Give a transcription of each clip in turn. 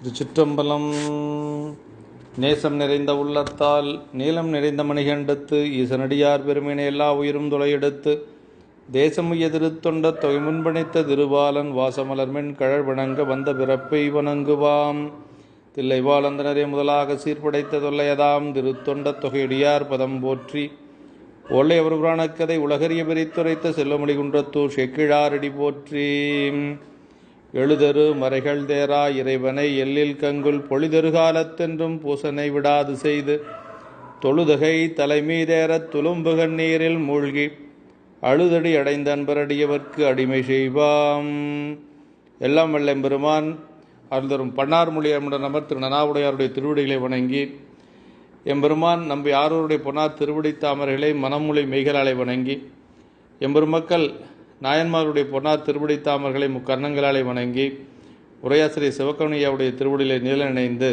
திருச்சிற்றம்பலம். நேசம் நிறைந்த உள்ளத்தால் நீளம் நிறைந்த மணிகண்டத்து ஈசனடியார் பெருமினை எல்லா உயிரும் துளையெடுத்து தேசம் எதிர்த்தொண்ட தொகை முன்பணித்த திருவாலன் வாசமலர்மென் கழல் வணங்க வந்த பிறப்பை வணங்குவாம். தில்லை வாழந்தனரே முதலாக சீர்படைத்த தொல்லையதாம் திருத்தொண்ட தொகையடியார் பதம் போற்றி ஒல்லை அவர் புராணக்கதை உலகறிய பிரித்துரைத்த செல்வமொழி குன்றத்தூர் செக்கிழாரடி போற்றி. எழுதரு மறைகள் தேரா இறைவனை எல்லில் கங்குல் பொழிதரு காலத்தென்றும் பூசனை விடாது செய்து தொழுதகை தலைமீதேறத் துளும்பு கண்ணீரில் மூழ்கி அழுதடி அடைந்த அன்பரடியவர்க்கு அடிமை செய்வாம். எல்லாம் வல்ல பெருமான் அருள்தரும் பன்னார் மொழி அமர் திரு நனாவுடையாருடைய திருவடிகளை வணங்கி எம்பெருமான் நம்பி ஆரூருடைய பொன்னார் திருவடி தாமரைகளை மனமொழி மெய்களாலை வணங்கி எம்பெருமக்கள் நாயன்மாருடைய பொன்னார் திருவடி தாமர்களை முக்கர்ணங்களாலே வணங்கி உரையாசிரியர் சிவகவனியாவுடைய திருவடியிலே நீல இணைந்து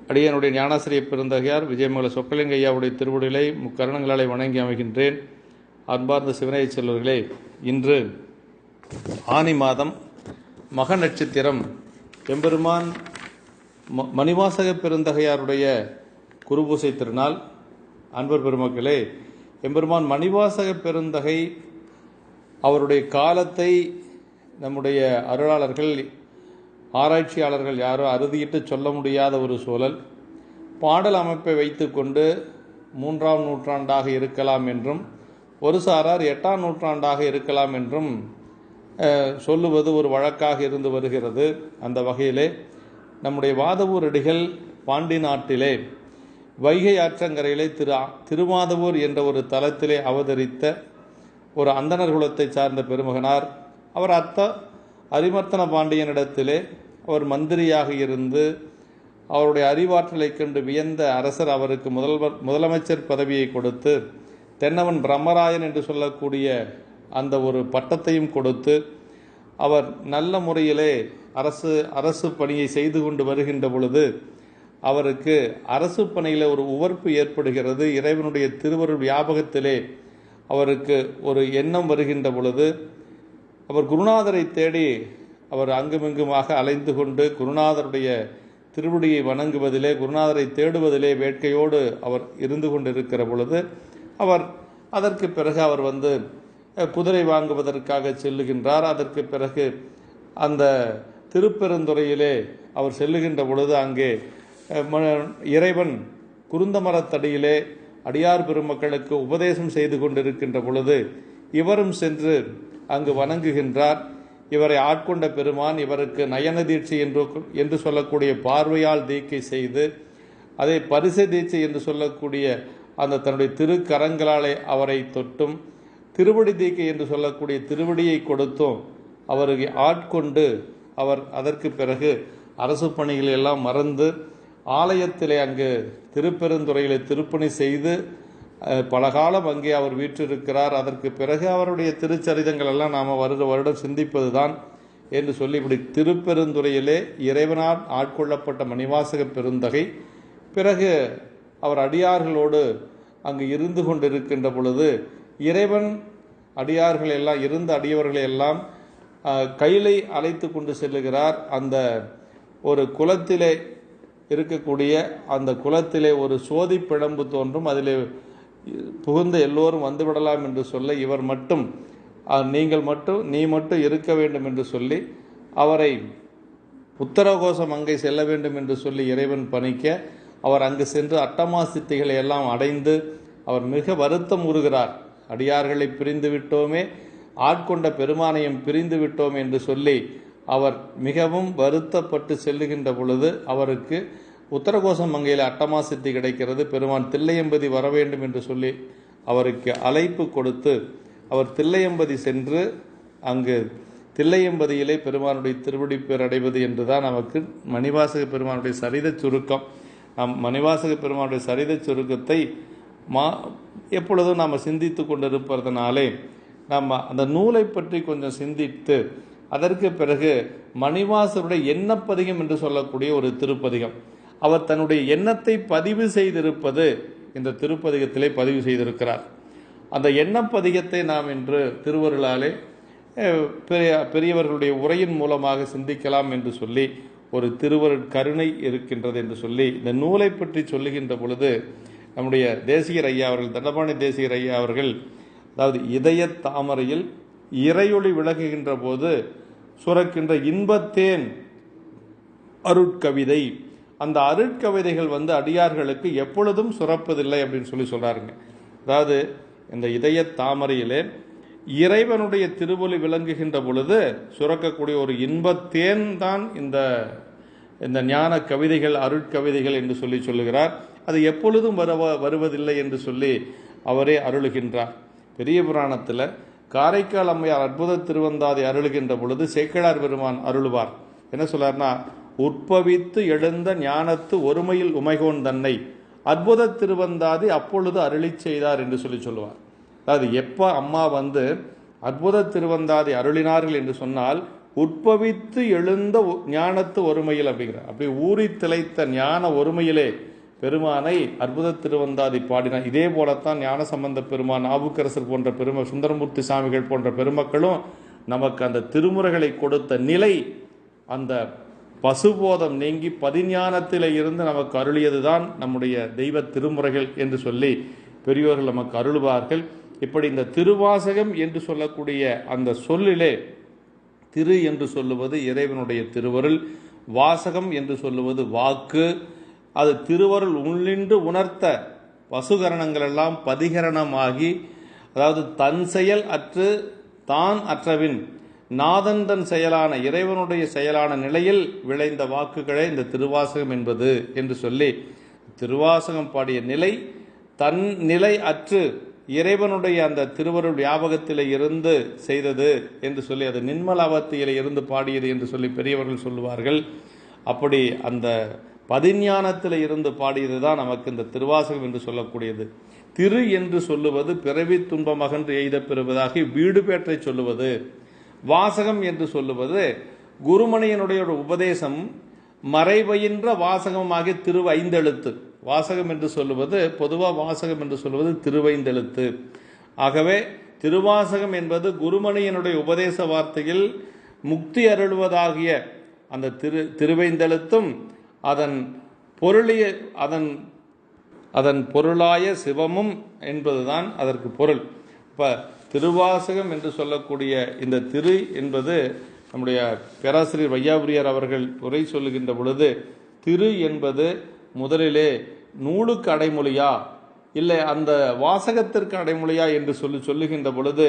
அடியனுடைய ஞானாசிரியர் பெருந்தகையார் விஜயமங்கல சொக்கலிங்க ஐயாவுடைய திருவடிகளை முக்கரணங்களாலே வணங்கி அமைகின்றேன். அன்பார்ந்த சிவனைய செல்வர்களே, இன்று ஆனி மாதம் மக நட்சத்திரம் எம்பெருமான் மணிவாசக பெருந்தகையாருடைய குருபூசை திருநாள். அன்பர் பெருமக்களே, எம்பெருமான் மணிவாசக பெருந்தகை அவருடைய காலத்தை நம்முடைய அருளாளர்கள் ஆராய்ச்சியாளர்கள் யாரோ அறுதியிட்டு சொல்ல முடியாத ஒரு சூழல். பாடல் அமைப்பை வைத்து கொண்டு 3ஆம் நூற்றாண்டாக இருக்கலாம் என்றும் ஒரு சாரார் 8ஆம் நூற்றாண்டாக இருக்கலாம் என்றும் சொல்லுவது ஒரு வழக்காக இருந்து வருகிறது. அந்த வகையிலே நம்முடைய வாதவூர் அடிகள் பாண்டி நாட்டிலே வைகை ஆற்றங்கரையிலே திருமாதவூர் என்ற ஒரு தலத்திலே அவதரித்த ஒரு அந்தணர் குலத்தை சார்ந்த பெருமகனார். அவர் அரிமர்த்தன பாண்டியனிடத்திலே அவர் மந்திரியாக இருந்து அவருடைய அறிவாற்றலை கண்டு வியந்த அரசர் அவருக்கு முதலமைச்சர் பதவியை கொடுத்து தென்னவன் பிரம்மராயன் என்று சொல்லக்கூடிய அந்த ஒரு பட்டத்தையும் கொடுத்து அவர் நல்ல முறையிலே அரசு பணியை செய்து கொண்டு வருகின்ற பொழுது அவருக்கு அரசு பணியில் ஒரு உவர்ப்பு ஏற்படுகிறது. இறைவனுடைய திருவருள் வியாபகத்திலே அவருக்கு ஒரு எண்ணம் வருகின்ற பொழுது அவர் குருநாதரை தேடி அவர் அங்குமிங்குமாக அலைந்து கொண்டு குருநாதருடைய திருவடியை வணங்குவதிலே குருநாதரை தேடுவதிலே வேட்கையோடு அவர் இருந்து கொண்டிருக்கிற பொழுது அவர் அதற்கு பிறகு அவர் குதிரை வாங்குவதற்காக செல்லுகின்றார். அதற்கு பிறகு அந்த திருப்பெருந்துறையிலே அவர் செல்லுகின்ற பொழுது அங்கே இறைவன் குருந்த மரத்தடியிலே அடியார் பெருமக்களுக்கு உபதேசம் செய்து கொண்டிருக்கின்ற பொழுது இவரும் சென்று அங்கு வணங்குகின்றார். இவரை ஆட்கொண்ட பெருமான் இவருக்கு நயன தீட்சை என்று சொல்லக்கூடிய பார்வையால் தீட்சை செய்து அதை பரிசை தீட்சை என்று சொல்லக்கூடிய அந்த தன்னுடைய திருக்கரங்களாலே அவரை தொட்டும் திருவடி தீட்சை என்று சொல்லக்கூடிய திருவடியை கொடுத்தும் அவருக்கு ஆட்கொண்டு அவர் அதற்கு பிறகு அரசு பணிகளை எல்லாம் மறந்து ஆலயத்திலே அங்கு திருப்பெருந்துறையிலே திருப்பணி செய்து பல காலம் அங்கே அவர் வீற்றிருக்கிறார். அதற்கு பிறகு அவருடைய திருச்சரிதங்கள் எல்லாம் நாம் வருடம் சிந்திப்பது தான் என்று சொல்லி இப்படி திருப்பெருந்துறையிலே இறைவனால் ஆட்கொள்ளப்பட்ட மணிவாசக பெருந்தகை பிறகு அவர் அடியார்களோடு அங்கு இருந்து கொண்டிருக்கின்ற பொழுது இறைவன் அடியார்கள் எல்லாம் இருந்த அடியவர்களை எல்லாம் கையிலை அழைத்து கொண்டு செல்லுகிறார். அந்த ஒரு குலத்திலே இருக்கக்கூடிய அந்த குலத்திலே ஒரு சோதி பிழம்பு தோன்றும். அதிலே புகுந்த எல்லோரும் வந்துவிடலாம் என்று சொல்ல இவர் மட்டும் நீ மட்டும் இருக்க வேண்டும் என்று சொல்லி அவரை உத்தரகோசம் அங்கே செல்ல வேண்டும் என்று சொல்லி இறைவன் பணிக்க அவர் அங்கு சென்று அட்டமா சித்திகளை எல்லாம் அடைந்து அவர் மிக வருத்தம் உறுகிறார். அடியார்களை பிரிந்து விட்டோமே, ஆட்கொண்ட பெருமானையும் பிரிந்து விட்டோம் என்று சொல்லி அவர் மிகவும் வருத்தப்பட்டு செல்லுகின்ற பொழுது அவருக்கு உத்தரகோசம் மங்கையில் அட்டமா சித்தி கிடைக்கிறது. பெருமான் தில்லையம்பதி வர வேண்டும் என்று சொல்லி அவருக்கு அழைப்பு கொடுத்து அவர் தில்லையம்பதி சென்று அங்கு தில்லையம்பதியிலே பெருமானுடைய திருவடி பேர் அடைவது என்றுதான் நமக்கு மணிவாசக பெருமானுடைய சரித சுருக்கம். மணிவாசக பெருமானுடைய சரித சுருக்கத்தை எப்பொழுதும் நாம் சிந்தித்து கொண்டிருப்பதனாலே நாம் அந்த நூலை பற்றி கொஞ்சம் சிந்தித்து அதற்கு பிறகு மணிவாசருடைய எண்ணப்பதிகம் என்று சொல்லக்கூடிய ஒரு திருப்பதிகம் அவர் தன்னுடைய எண்ணத்தை பதிவு செய்திருப்பது இந்த திருப்பதிகத்திலே பதிவு செய்திருக்கிறார். அந்த எண்ணப்பதிகத்தை நாம் இன்று திருவருளாலே பெரியவர்களுடைய உரையின் மூலமாக சிந்திக்கலாம் என்று சொல்லி ஒரு திருவருட் கருணை இருக்கின்றது என்று சொல்லி இந்த நூலை பற்றி சொல்லுகின்ற பொழுது நம்முடைய தேசிகர் ஐயா அவர்கள், தண்டபாணி தேசிகர் ஐயா அவர்கள், அதாவது இதய தாமரையில் இறையொளி விளங்குகின்ற போது சுரக்கின்ற இன்பத்தேன் அருட்கவிதை, அந்த அருட்கவிதைகள் அடியார்களுக்கு எப்பொழுதும் சுரப்பதில்லை அப்படின்னு சொல்றாருங்க. அதாவது இந்த இதய தாமரையிலே இறைவனுடைய திருவொளி விளங்குகின்ற பொழுது சுரக்கக்கூடிய ஒரு இன்பத்தேன் தான் இந்த ஞான கவிதைகள், அருட்கவிதைகள் என்று சொல்லுகிறார். அது எப்பொழுதும் வருவதில்லை என்று சொல்லி அவரே அருளுகின்றார். பெரிய புராணத்தில் காரைக்கால் அம்மையார் அற்புத திருவந்தாதி அருளுகின்ற பொழுது சேக்கிழார் பெருமான் அருளுவார். என்ன சொல்றார்னா, உற்பவித்து எழுந்த ஞானத்து ஒருமையில் உமைகோன் தன்னை அற்புத திருவந்தாதி அப்பொழுது அருளி செய்தார் என்று சொல்லுவார். அதாவது எப்போ அம்மா அற்புத திருவந்தாதி அருளினார்கள் என்று சொன்னால், உற்பவித்து எழுந்த ஞானத்து ஒருமையில் அப்படிங்கிற, அப்படி ஊறி திளைத்த ஞான ஒருமையிலே பெருமானை அற்புத திருவந்தாதி பாடினார். இதே போலத்தான் ஞான சம்பந்த பெருமான், நாவுக்கரசர் போன்ற சுந்தரமூர்த்தி சாமிகள் போன்ற பெருமக்களும் நமக்கு அந்த திருமுறைகளை கொடுத்த நிலை அந்த பசுபோதம் நீங்கி பதிஞானத்திலே இருந்து நமக்கு அருளியதுதான் நம்முடைய தெய்வ திருமுறைகள் என்று சொல்லி பெரியோர்கள் நமக்கு அருள்வார்கள். இப்படி இந்த திருவாசகம் என்று சொல்லக்கூடிய அந்த சொல்லிலே திரு என்று சொல்லுவது இறைவனுடைய திருவருள், வாசகம் என்று சொல்லுவது வாக்கு. அது திருவருள் உள்ளின்று உணர்த்த வசுகரணங்கள் எல்லாம் பதிகரணமாகி, அதாவது தன் செயல் அற்று தான் அற்றவின் நாதன் தன் செயலான இறைவனுடைய செயலான நிலையில் விளைந்த வாக்குகளே இந்த திருவாசகம் என்பது என்று சொல்லி, திருவாசகம் பாடிய நிலை தன் நிலை அற்று இறைவனுடைய அந்த திருவருள் ஞாபகத்திலே இருந்து செய்தது என்று சொல்லி, அது நின்மலாவத்தியிலே இருந்து பாடியது என்று சொல்லி பெரியவர்கள் சொல்லுவார்கள். அப்படி அந்த பதிஞானத்தில் இருந்து பாடியது தான் நமக்கு இந்த திருவாசகம் என்று சொல்லக்கூடியது. திரு என்று சொல்லுவது பிறவி துன்பம் அகன்று எய்த பெறுவதாகி வீடு பேற்றை சொல்லுவது. வாசகம் என்று சொல்லுவது குருமணியனுடைய உபதேசம் மறைபயின்ற வாசகமாகிய திருவைந்தெழுத்து. வாசகம் என்று சொல்லுவது பொதுவாக வாசகம் என்று சொல்லுவது திருவைந்தெழுத்து. ஆகவே திருவாசகம் என்பது குருமணியனுடைய உபதேச வார்த்தையில் முக்தி அருள்வதாகிய அந்த திருவைந்தெழுத்தும் அதன் பொருளாய சிவமும் என்பதுதான் அதற்கு பொருள். இப்போ திருவாசகம் என்று சொல்லக்கூடிய இந்த திரு என்பது நம்முடைய பேராசிரியர் வையாபுரியார் அவர்கள் உரை சொல்லுகின்ற பொழுது, திரு என்பது முதலிலே நூலுக்கு அடைமொழியா இல்லை அந்த வாசகத்திற்கு அடைமொழியா என்று சொல்லுகின்ற பொழுது,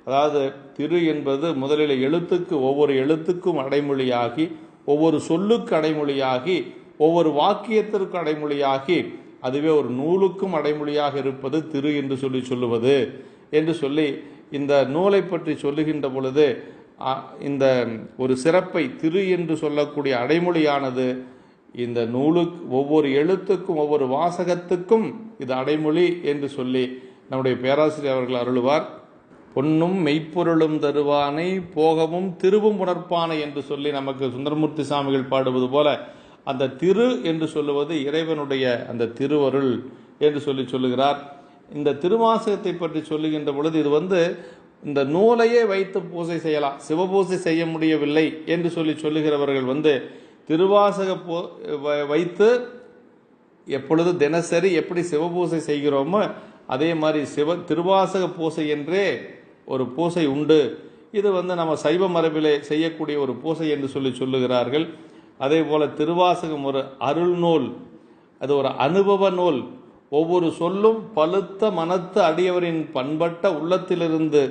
அதாவது திரு என்பது முதலில் எழுத்துக்கு ஒவ்வொரு எழுத்துக்கும் அடைமொழியாகி, ஒவ்வொரு சொல்லுக்கு அடைமொழியாகி, ஒவ்வொரு வாக்கியத்திற்கு அடைமொழியாகி, அதுவே ஒரு நூலுக்கும் அடைமொழியாக இருப்பது திரு என்று சொல்லுவது என்று சொல்லி இந்த நூலை பற்றி சொல்லுகின்ற பொழுது இந்த ஒரு சிறப்பை திரு என்று சொல்லக்கூடிய அடைமொழியானது இந்த நூலுக்கு ஒவ்வொரு எழுத்துக்கும் ஒவ்வொரு வாசகத்துக்கும் இது அடைமொழி என்று சொல்லி நம்முடைய பேராசிரியர் அவர்கள் அருளுவார். பொன்னும் மெய்ப்பொருளும் தருவானை போகவும் திருவும் உணர்ப்பானை என்று சொல்லி நமக்கு சுந்தரமூர்த்தி சாமிகள் பாடுவது போல அந்த திரு என்று சொல்லுவது இறைவனுடைய அந்த திருவருள் என்று சொல்லுகிறார். இந்த திருவாசகத்தை பற்றி சொல்லுகின்ற பொழுது இது இந்த நூலையே வைத்து பூசை செய்யலாம், சிவபூசை செய்ய முடியவில்லை என்று சொல்லுகிறவர்கள் திருவாசக வைத்து எப்பொழுது தினசரி எப்படி சிவபூசை செய்கிறோமோ அதே மாதிரி திருவாசக பூசை என்றே ஒரு பூசை உண்டு. இது நம்ம சைவ மரபிலே செய்யக்கூடிய ஒரு பூசை என்று சொல்லுகிறார்கள். அதே போல திருவாசகம் ஒரு அருள் நூல், அது ஒரு அனுபவ நூல். ஒவ்வொரு சொல்லும் பழுத்த மனத்து அடியவரின் பண்பட்ட உள்ளத்திலிருந்து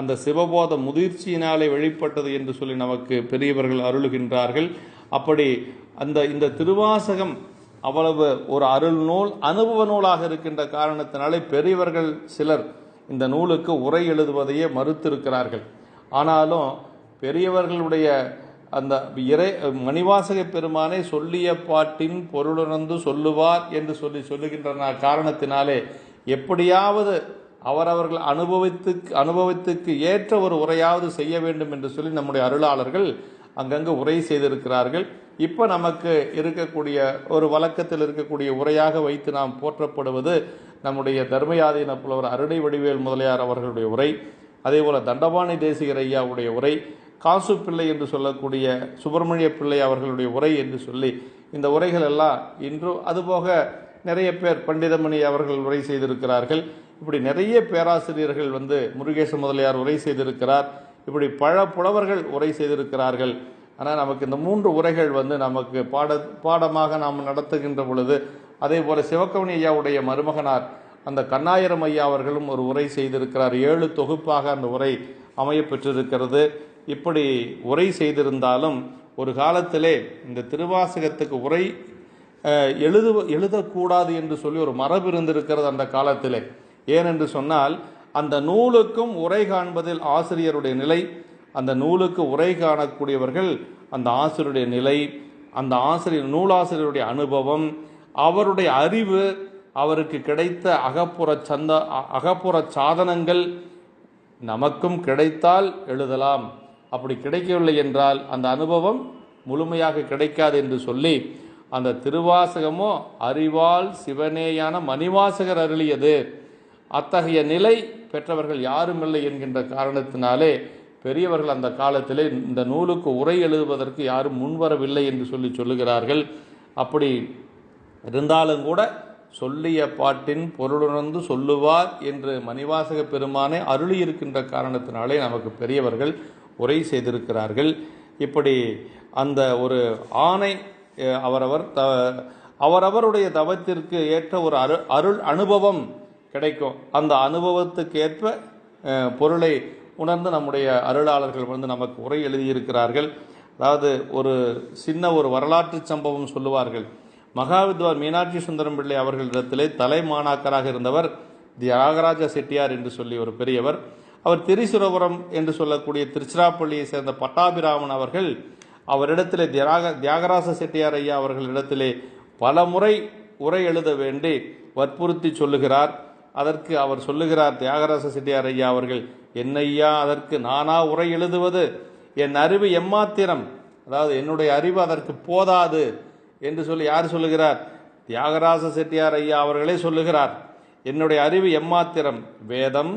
அந்த சிவபோத முதிர்ச்சியினாலே வெளிப்பட்டது என்று சொல்லி நமக்கு பெரியவர்கள் அருளுகின்றார்கள். அப்படி இந்த திருவாசகம் அவ்வளவு ஒரு அருள் நூல், அனுபவ நூலாக இருக்கின்ற காரணத்தினாலே பெரியவர்கள் சிலர் இந்த நூலுக்கு உரை எழுதுவதையே மறுத்திருக்கிறார்கள். ஆனாலும் பெரியவர்களுடைய அந்த மணிவாசக பெருமானை சொல்லிய பாட்டின் பொருளுணர்ந்து சொல்லுவார் என்று சொல்லுகின்ற காரணத்தினாலே எப்படியாவது அவரவர்கள் அனுபவத்துக்கு ஏற்ற ஒரு உரையாவது செய்ய வேண்டும் என்று சொல்லி நம்முடைய அருளாளர்கள் அங்கங்கு உரை செய்திருக்கிறார்கள். இப்போ நமக்கு இருக்கக்கூடிய ஒரு வழக்கத்தில் இருக்கக்கூடிய உரையாக வைத்து நாம் போற்றப்படுவது நம்முடைய தர்மயாதீன புலவர் அருணை வடிவேல் முதலியார் அவர்களுடைய உரை, அதே போல தண்டபாணி தேசிகர் ஐயாவுடைய உரை, காசு பிள்ளை என்று சொல்லக்கூடிய சுப்பிரமணிய பிள்ளை அவர்களுடைய உரை என்று சொல்லி இந்த உரைகள் எல்லாம் இன்றும், அதுபோக நிறைய பேர் பண்டிதமணி அவர்கள் உரை செய்திருக்கிறார்கள். இப்படி நிறைய பேராசிரியர்கள் முருகேச முதலியார் உரை செய்திருக்கிறார். இப்படி பல புலவர்கள் உரை செய்திருக்கிறார்கள். ஆனால் நமக்கு இந்த 3 உரைகள் நமக்கு பாடமாக நாம் நடத்துகின்ற பொழுது, அதே போல சிவக்கவனி ஐயாவுடைய மருமகனார் அந்த கண்ணாயிரம் ஐயா அவர்களும் ஒரு உரை செய்திருக்கிறார். 7 தொகுப்பாக அந்த உரை அமைய பெற்றிருக்கிறது. இப்படி உரை செய்திருந்தாலும் ஒரு காலத்திலே இந்த திருவாசகத்துக்கு உரை எழுதக்கூடாது என்று சொல்லி ஒரு மரபு இருந்திருக்கிறது அந்த காலத்திலே. ஏனென்று சொன்னால், அந்த நூலுக்கும் உரை காண்பதில் ஆசிரியருடைய நிலை, அந்த நூலுக்கு உரை காணக்கூடியவர்கள் அந்த ஆசிரியருடைய நிலை, அந்த நூலாசிரியருடைய அனுபவம், அவருடைய அறிவு, அவருக்கு கிடைத்த அகப்புற சாதனங்கள் நமக்கும் கிடைத்தால் எழுதலாம், அப்படி கிடைக்கவில்லை என்றால் அந்த அனுபவம் முழுமையாக கிடைக்காது என்று சொல்லி, அந்த திருவாசகமோ அறிவால் சிவனேயான மணிவாசகர் அருளியது, அத்தகைய நிலை பெற்றவர்கள் யாரும் இல்லை என்கின்ற காரணத்தினாலே பெரியவர்கள் அந்த காலத்திலே இந்த நூலுக்கு உரை எழுதுவதற்கு யாரும் முன்வரவில்லை என்று சொல்லுகிறார்கள். அப்படி இருந்தாலும் கூட சொல்லிய பாட்டின் பொருளுணர்ந்து சொல்லுவார் என்று மணிவாசக பெருமானை அருளி இருக்கின்ற காரணத்தினாலே நமக்கு பெரியவர்கள் உரை செய்திருக்கிறார்கள். இப்படி அந்த ஒரு ஆணை அவரவருடைய தவத்திற்கு ஏற்ற ஒரு அருள் அனுபவம் கிடைக்கும். அந்த அனுபவத்துக்கு ஏற்ப பொருளை உணர்ந்து நம்முடைய அருளாளர்கள் நமக்கு உரை எழுதியிருக்கிறார்கள். அதாவது ஒரு சின்ன ஒரு வரலாற்று சம்பவம் சொல்லுவார்கள். மகாவித்வான் மீனாட்சி சுந்தரம் பிள்ளை அவர்களிடத்திலே தலைமாணாக்கராக இருந்தவர் தியாகராஜ செட்டியார் என்று சொல்லி ஒரு பெரியவர். அவர் திரிசுரபுரம் என்று சொல்லக்கூடிய திருச்சிராப்பள்ளியை சேர்ந்த பட்டாபிராமன் அவர்கள் அவரிடத்திலே தியாகராஜ செட்டியார் ஐயா அவர்களிடத்திலே பல முறை உரை எழுத வேண்டி வற்புறுத்தி சொல்லுகிறார். அதற்கு அவர் சொல்லுகிறார், தியாகராஜ செட்டியார் ஐயா அவர்கள், என்னையா அதற்கு நானா உரை எழுதுவது? என் அறிவு எம்மாத்திரம், அதாவது என்னுடைய அறிவு அதற்கு போதாது என்று சொல்லி யார் சொல்லுகிறார்? தியாகராஜ செட்டியார் ஐயா அவர்களே சொல்லுகிறார். என்னுடைய அறிவு எம்மாத்திரம், வேதம்,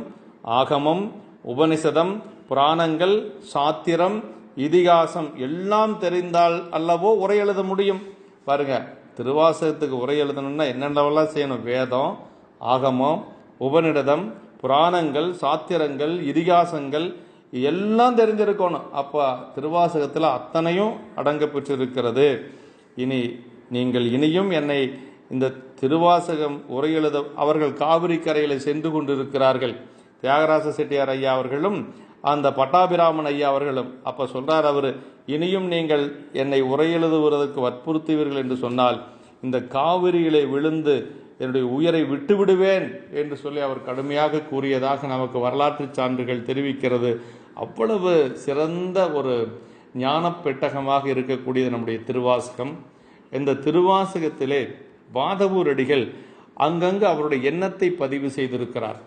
ஆகமம், உபனிஷதம், புராணங்கள், சாத்திரம், இதிகாசம் எல்லாம் தெரிந்தால் அல்லவோ உரை எழுத முடியும். பாருங்க, திருவாசகத்துக்கு உரை எழுதணும்னா என்னென்னவெல்லாம் செய்யணும்? வேதம், ஆகமம், உபநிடதம், புராணங்கள், சாத்திரங்கள், இதிகாசங்கள் எல்லாம் தெரிஞ்சிருக்கணும். அப்போ திருவாசகத்தில் அத்தனையும் அடங்க பெற்றிருக்கிறது. இனியும் என்னை இந்த திருவாசகம் உரை எழுத அவர்கள் காவிரி கரையில் சென்று கொண்டிருக்கிறார்கள். தியாகராஜ செட்டியார் ஐயா அவர்களும் அந்த பட்டாபிராமன் ஐயா அவர்களும். அப்போ சொல்றார் அவர், இனியும் நீங்கள் என்னை உரை எழுதுவதற்கு வற்புறுத்துவீர்கள் என்று சொன்னால் இந்த காவிரியிலே விழுந்து என்னுடைய உயிரை விட்டுவிடுவேன் என்று சொல்லி அவர் கடுமையாக கூறியதாக நமக்கு வரலாற்று சான்றுகள் தெரிவிக்கிறது. அவ்வளவு சிறந்த ஒரு ஞான பெட்டகமாக இருக்கக்கூடியது நம்முடைய திருவாசகம். இந்த திருவாசகத்திலே வாதவூர் அடிகள் அங்கங்கு அவருடைய எண்ணத்தை பதிவு செய்திருக்கிறார்.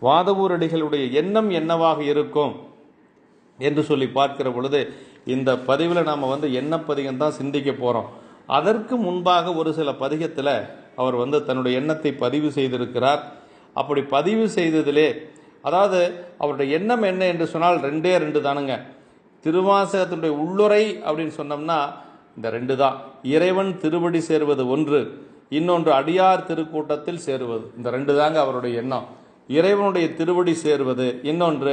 வாதவூர் அடிகளுடைய எண்ணம் என்னவாக இருக்கும் என்று சொல்லி பார்க்கிற பொழுது இந்த பதிவில் நாம் எண்ண பதிகம் தான் சிந்திக்க போகிறோம். அதற்கு முன்பாக ஒரு சில பதிகத்தில் அவர் தன்னுடைய எண்ணத்தை பதிவு செய்திருக்கிறார். அப்படி பதிவு செய்ததிலே, அதாவது அவருடைய எண்ணம் என்ன என்று சொன்னால் 2 தானுங்க. திருவாசகத்தினுடைய உள்ளுரை அப்படின்னு சொன்னோம்னா இந்த 2 தான். இறைவன் திருவடி சேர்வது ஒன்று, இன்னொன்று அடியார் திருக்கூட்டத்தில் சேருவது. இந்த 2 தாங்க அவருடைய எண்ணம். இறைவனுடைய திருவடி சேருவது, இன்னொன்று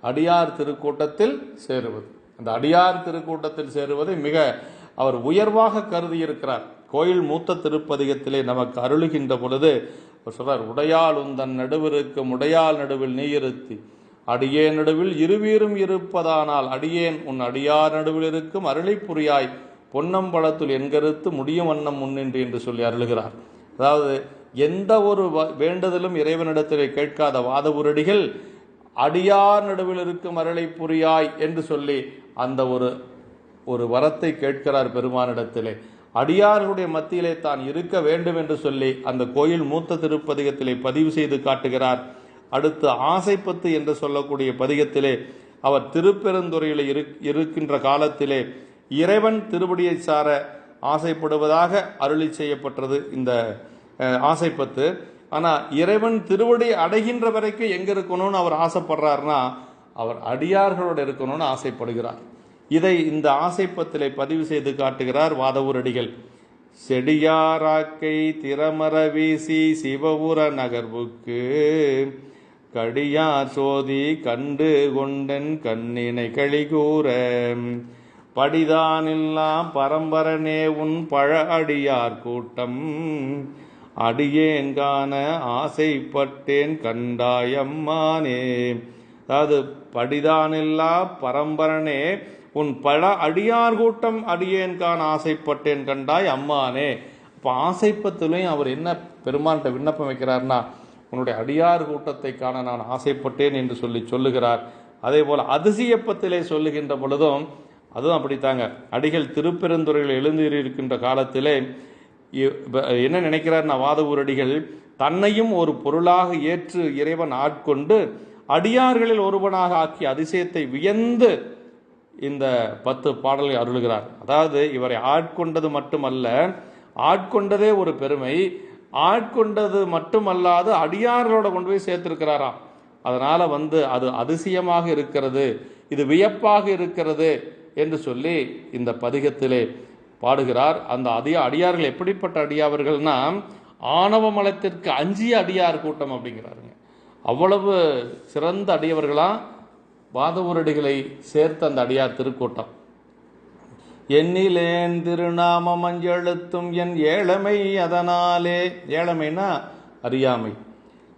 அடியார் திருக்கூட்டத்தில் சேருவது. அந்த அடியார் திருக்கூட்டத்தில் சேருவதை மிக அவர் உயர்வாக கருதி இருக்கிறார். கோயில் மூத்த திருப்பதிகத்திலே நமக்கு அருளுகின்ற பொழுது அவர் சொல்றார், உடையால் உந்தன் நடுவிருக்கும் உடையால் நடுவில் நீ இருத்தி அடியேன் நடுவில் இருவீரும் இருப்பதானால் அடியேன் உன் அடியார் நடுவில் இருக்கும் அருளை புரியாய் பொன்னம்பலத்துள் என்கருத்து முடியும் வண்ணம் முன்னின்று என்று சொல்லி அருளுகிறார். அதாவது எந்த ஒரு வேண்டுதலும் இறைவனிடத்திலே கேட்காத வாதவூரடிகள் அடியார் நடுவில் இருக்கும் அருளை புரியாய் என்று சொல்லி அந்த ஒரு வரத்தை கேட்கிறார் பெருமானிடத்திலே. அடியார்களுடைய மத்தியிலே தான் இருக்க வேண்டும் என்று சொல்லி அந்த கோயில் மூத்த திருப்பதிகத்திலே பதிவு செய்து காட்டுகிறார். அடுத்து ஆசைப்பத்து என்று சொல்லக்கூடிய பதிகத்திலே அவர் திருப்பெருந்துறையில் இருக்கின்ற காலத்திலே இறைவன் திருவடியை சார ஆசைப்படுவதாக அருளி செய்யப்பட்டது இந்த ஆசைப்பத்து. ஆனால் இறைவன் திருவடி அடைகின்ற வரைக்கும் எங்கே இருக்கணும்னு அவர் ஆசைப்படுறாருன்னா அவர் அடியார்களோடு இருக்கணும்னு ஆசைப்படுகிறார். இதை இந்த ஆசைப்பத்திலே பதிவு செய்து காட்டுகிறார் வாதவூரடிகள். செடியாராக்கை திறமர வீசி சிவபுர நகர்வுக்கு கடியார் சோதி கண்டு கொண்டன் கண்ணினை களிகூற படிதானில்லா பரம்பரனே உன் பழ அடியார் கூட்டம் அடியேன் காண ஆசைப்பட்டேன் கண்டாயம்மானே. அதாவது படிதானில்லா பரம்பரனே உன் பழ அடியார் கூட்டம் அடியேன் காண ஆசைப்பட்டேன் கண்டாய் அம்மானே. இப்போ ஆசைப்பத்திலையும் அவர் என்ன பெருமான்கிட்ட விண்ணப்பம் வைக்கிறார்னா, உன்னுடைய அடியார் கூட்டத்தை காண நான் ஆசைப்பட்டேன் என்று சொல்லுகிறார். அதே போல் அதிசயப்பத்திலே சொல்லுகின்ற பொழுதும் அதுவும் அப்படித்தாங்க. அடிகள் திருப்பெருந்துறையில் எழுந்திருக்கின்ற காலத்திலே என்ன நினைக்கிறார்னா, வாதவூரடிகள் தன்னையும் ஒரு பொருளாக ஏற்று இறைவன் ஆட்கொண்டு அடியார்களில் ஒருவனாக ஆக்கி அதிசயத்தை வியந்து இந்த 10 பாடலை அருளுகிறார். அதாவது இவரை ஆட்கொண்டது மட்டுமல்ல, ஆட்கொண்டதே ஒரு பெருமை, ஆட்கொண்டது மட்டுமல்லாது அடியார்களோட கொண்டு போய் சேர்த்திருக்கிறாராம். அதனால அது அதிசயமாக இருக்கிறது, இது வியப்பாக இருக்கிறது என்று சொல்லி இந்த பதிகத்திலே பாடுகிறார். அந்த அடியார்கள் எப்படிப்பட்ட அடியார்கள்னா, ஆணவ மலத்திற்கு அஞ்சிய அடியார் கூட்டம் அப்படிங்கிறாருங்க. அவ்வளவு சிறந்த அடியவர்களாம் வாதவூரடிகளை சேர்த்த அந்த அடியார் திருக்கூட்டம். எண்ணிலேன் திருநாம மஞ்செழுத்தும் என் ஏழமை அதனாலே, ஏழமைனா அறியாமை,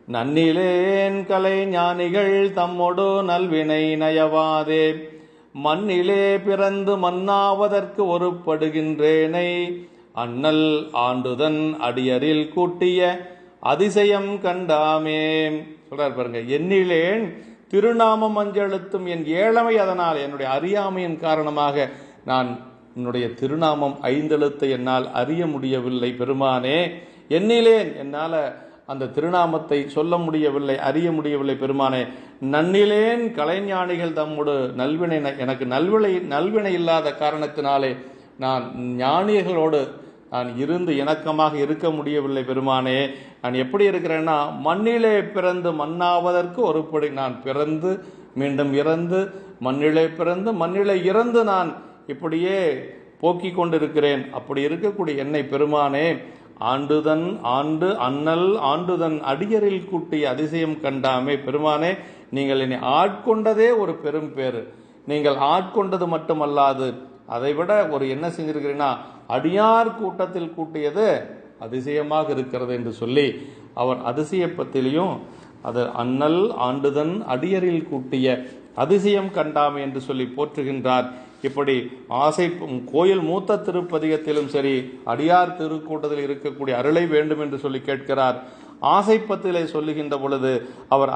நன்னிலேன் கலை ஞானிகள் தம்மொடு நல்வினை நயவாதே மண்ணிலே பிறந்து மன்னாவதற்கு ஒருப்படுகின்றேனை அண்ணல் ஆண்டுதன் அடியரில் கூட்டிய அதிசயம் கண்டாமே. சொல்றார் பாருங்க, எண்ணிலேன் திருநாமம் மஞ்செழுத்தும் என் ஏழமை அதனால், என்னுடைய அறியாமையின் காரணமாக நான் என்னுடைய திருநாமம் 5 எழுத்தை என்னால் அறிய முடியவில்லை பெருமானே. எண்ணிலேன், என்னால் அந்த திருநாமத்தை சொல்ல முடியவில்லை, அறிய முடியவில்லை பெருமானே. நன்னிலேன் கலைஞானிகள் தம்மோடு நல்வினை, எனக்கு நல்வினை இல்லாத காரணத்தினாலே நான் ஞானிகளோடு நான் இருந்து இணக்கமாக இருக்க முடியவில்லை பெருமானே. நான் எப்படி இருக்கிறேன்னா, மண்ணிலே பிறந்து மண்ணாவதற்கு ஒருபடி நான் பிறந்து மீண்டும் இறந்து, மண்ணிலே பிறந்து மண்ணிலே இறந்து நான் இப்படியே போக்கிக் கொண்டிருக்கிறேன். அப்படி இருக்கக்கூடிய என்னை பெருமானே ஆண்டுதன் ஆண்டு அண்ணல் ஆண்டுதன் அடியரில் கூட்டிய அதிசயம் கண்டாமே. பெருமானே, நீங்கள் என்னை ஆட்கொண்டதே ஒரு பெரும் பேரு. நீங்கள் ஆட்கொண்டது மட்டுமல்லாது அதைவிட ஒரு என்ன செஞ்சிருக்கிறீங்கன்னா, அடியார் கூட்டத்தில் கூட்டியது அதிசயமாக இருக்கிறது என்று சொல்லி அவர் அதிசயப்பத்திலையும் அது அண்ணல் ஆண்டுதன் அடியரில் கூட்டிய அதிசயம் கண்டாமே என்று சொல்லி போற்றுகின்றார். இப்படி கோயில் மூத்த திருப்பதிகத்திலும் சரி, அடியார் திருக்கூட்டத்தில் இருக்கக்கூடிய அருளை வேண்டும் என்று சொல்லி கேட்கிறார். ஆசைப்பத்திலே சொல்லுகின்ற பொழுது அவர்